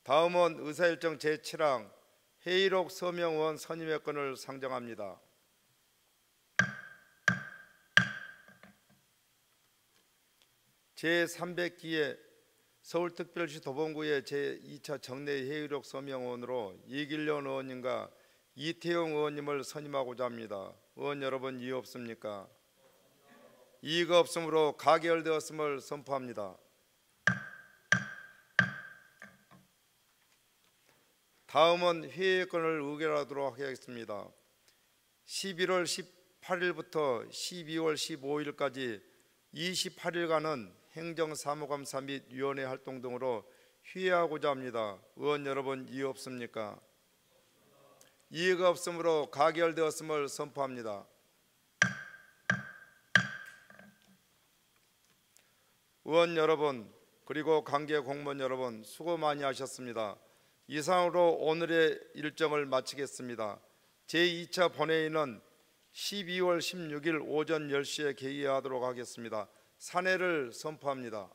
다음은 의사일정 제7항 해일옥 서명 의원 선임의 건을 상정합니다. 제300기에 서울특별시 도봉구의 제2차 정례 해일옥 서명 의원으로 이길련 의원님과 이태용 의원님을 선임하고자 합니다. 의원 여러분 이의 없습니까? 이의가 없으므로 가결되었음을 선포합니다. 다음은 회의 건을 의결하도록 하겠습니다. 11월 18일부터 12월 15일까지 28일간은 행정사무감사 및 위원회 활동 등으로 휴회하고자 합니다. 의원 여러분 이의 없습니까? 이의가 없으므로 가결되었음을 선포합니다. 의원 여러분 그리고 관계 공무원 여러분 수고 많이 하셨습니다. 이상으로 오늘의 일정을 마치겠습니다. 제2차 본회의는 12월 16일 오전 10시에 개의하도록 하겠습니다. 산회를 선포합니다.